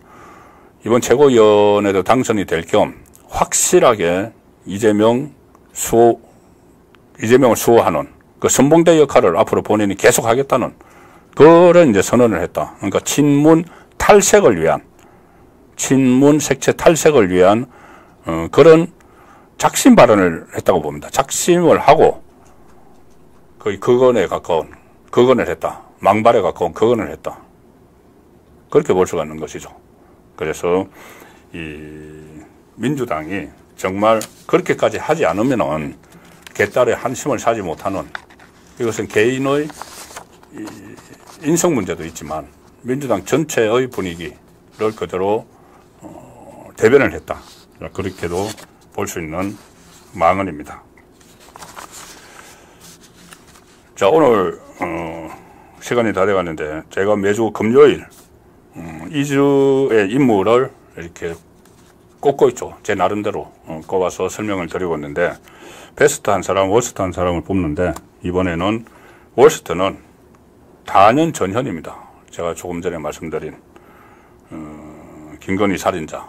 S3: 이번 최고위원에도 당선이 될 겸 확실하게 이재명을 수호하는 선봉대 역할을 앞으로 본인이 계속 하겠다는 그런 이제 선언을 했다. 그러니까 친문 색채 탈색을 위한 그런 작심 발언을 했다고 봅니다. 작심을 하고 거의 거건을 했다. 망발에 가까운 거건을 했다. 그렇게 볼 수가 있는 것이죠. 그래서 민주당이 정말 그렇게까지 하지 않으면은 개딸의 한심을 사지 못하는, 이것은 개인의 인성 문제도 있지만 민주당 전체의 분위기를 그대로 대변을 했다. 그렇게도 볼 수 있는 망언입니다. 자, 오늘 시간이 다 돼가는데 제가 매주 금요일 2주의 인물을 이렇게 꼽고 있죠. 제 나름대로 꼽아서 설명을 드리고 있는데, 베스트 한 사람, 워스트 한 사람을 뽑는데, 이번에는 워스트는 단연 전현입니다. 제가 조금 전에 말씀드린 김건희 살인자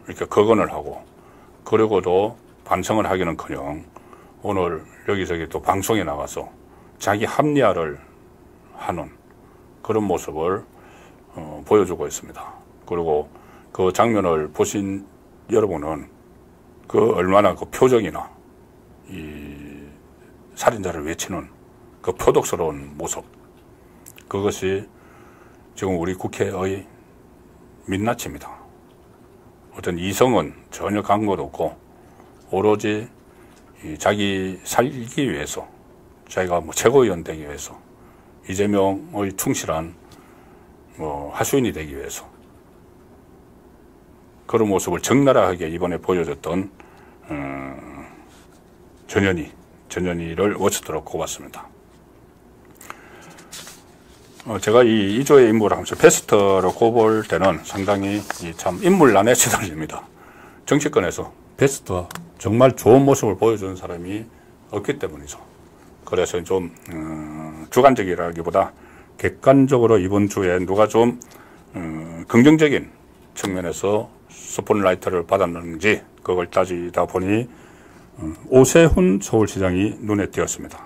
S3: 이렇게 거건을 하고, 그리고도 반성을 하기는커녕 오늘 여기저기 또 방송에 나가서 자기 합리화를 하는 그런 모습을 보여주고 있습니다. 그리고 그 장면을 보신 여러분은 얼마나 표정이나 살인자를 외치는 표독스러운 모습, 그것이 지금 우리 국회의 민낯입니다. 어떤 이성은 전혀 간 것 없고 오로지 자기 살기 위해서, 자기가 최고위원 되기 위해서, 이재명의 충실한 하수인이 되기 위해서 그런 모습을 적나라하게 이번에 보여줬던 전현희를 워스트로 꼽았습니다. 제가 이 2조의 인물을 하면서 베스트로 꼽을 때는 상당히 참 인물난에 시달립니다. 정치권에서 베스트와 정말 좋은 모습을 보여주는 사람이 없기 때문이죠. 그래서 좀 주관적이라기보다 객관적으로 이번 주에 누가 좀 긍정적인 측면에서 스포트라이트를 받았는지 그걸 따지다 보니 오세훈 서울시장이 눈에 띄었습니다.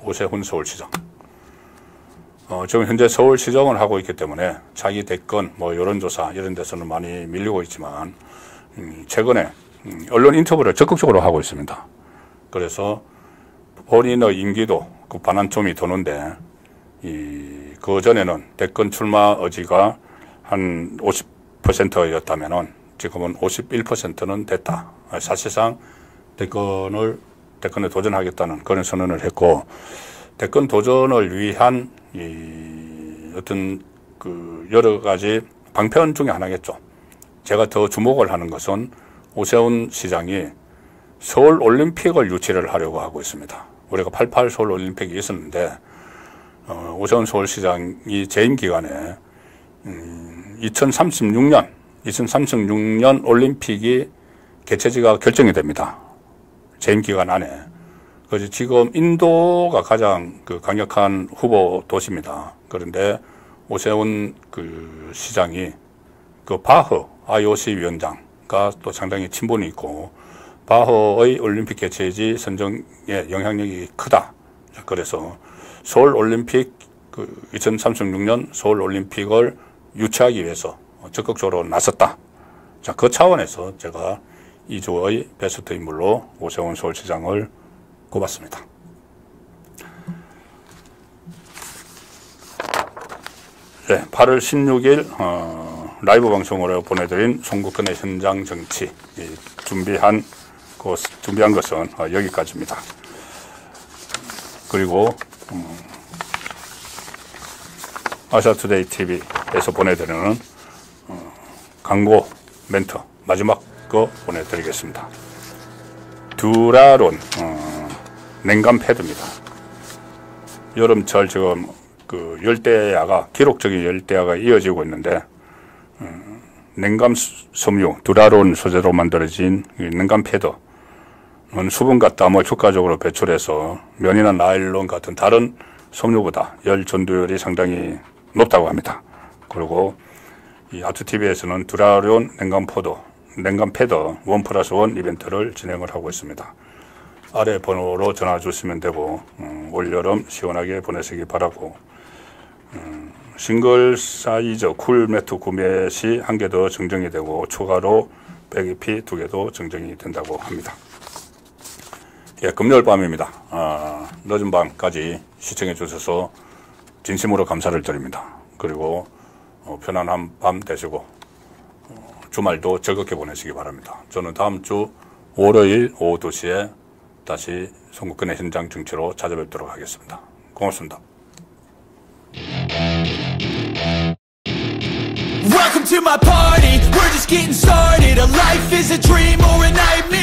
S3: 오세훈 서울시장. 지금 현재 서울시정을 하고 있기 때문에 자기 대권, 여론조사 이런 데서는 많이 밀리고 있지만, 최근에 언론 인터뷰를 적극적으로 하고 있습니다. 그래서 본인의 임기도 그 반환점이 도는데, 그 전에는 대권 출마 의지가 한 50%였다면은 지금은 51%는 됐다. 사실상 대권에 도전하겠다는 그런 선언을 했고, 대권 도전을 위한 어떤 그 여러 가지 방편 중에 하나겠죠. 제가 더 주목을 하는 것은 오세훈 시장이 서울 올림픽을 유치를 하려고 하고 있습니다. 우리가 88 서울 올림픽이 있었는데, 오세훈 서울시장이 재임 기간에 2036년 올림픽이 개최지가 결정이 됩니다. 재임 기간 안에. 그래서 지금 인도가 가장 그 강력한 후보 도시입니다. 그런데 오세훈 그 시장이 그 바흐 IOC 위원장과 또 상당히 친분이 있고, 바흐의 올림픽 개최지 선정에 영향력이 크다. 그래서 서울 올림픽 2036년 서울 올림픽을 유치하기 위해서 적극적으로 나섰다. 자, 그 차원에서 제가 2주의 베스트 인물로 오세훈 서울시장을 꼽았습니다. 네, 8월 16일 라이브 방송으로 보내드린 송국근의 현장 정치 준비한 것은 여기까지입니다. 그리고 아시아투데이 TV에서 보내드리는 광고 멘트 마지막 거 보내드리겠습니다. 듀라론 냉감 패드입니다. 여름철 지금 그 열대야가 기록적인 열대야가 이어지고 있는데, 냉감 섬유 듀라론 소재로 만들어진 냉감 패드는 수분과 땀을 효과적으로 배출해서 면이나 나일론 같은 다른 섬유보다 열 전도율이 상당히 높다고 합니다. 그리고 이 아투TV에서는 듀라론 냉감 패드 1+1 이벤트를 진행을 하고 있습니다. 아래 번호로 전화 주시면 되고, 올여름 시원하게 보내시기 바라고, 싱글 사이즈 쿨 매트 구매 시 1개 더 증정이 되고, 추가로 배기피 2개도 증정이 된다고 합니다. 예, 금요일 밤입니다. 늦은 밤까지 시청해 주셔서 진심으로 감사를 드립니다. 그리고 편안한 밤 되시고 주말도 즐겁게 보내시기 바랍니다. 저는 다음 주 월요일 오후 2시에 다시 송국근의 현장 정치로 찾아뵙도록 하겠습니다. 고맙습니다.
S4: Welcome to my party, we're just getting started. A life is a dream or a nightmare.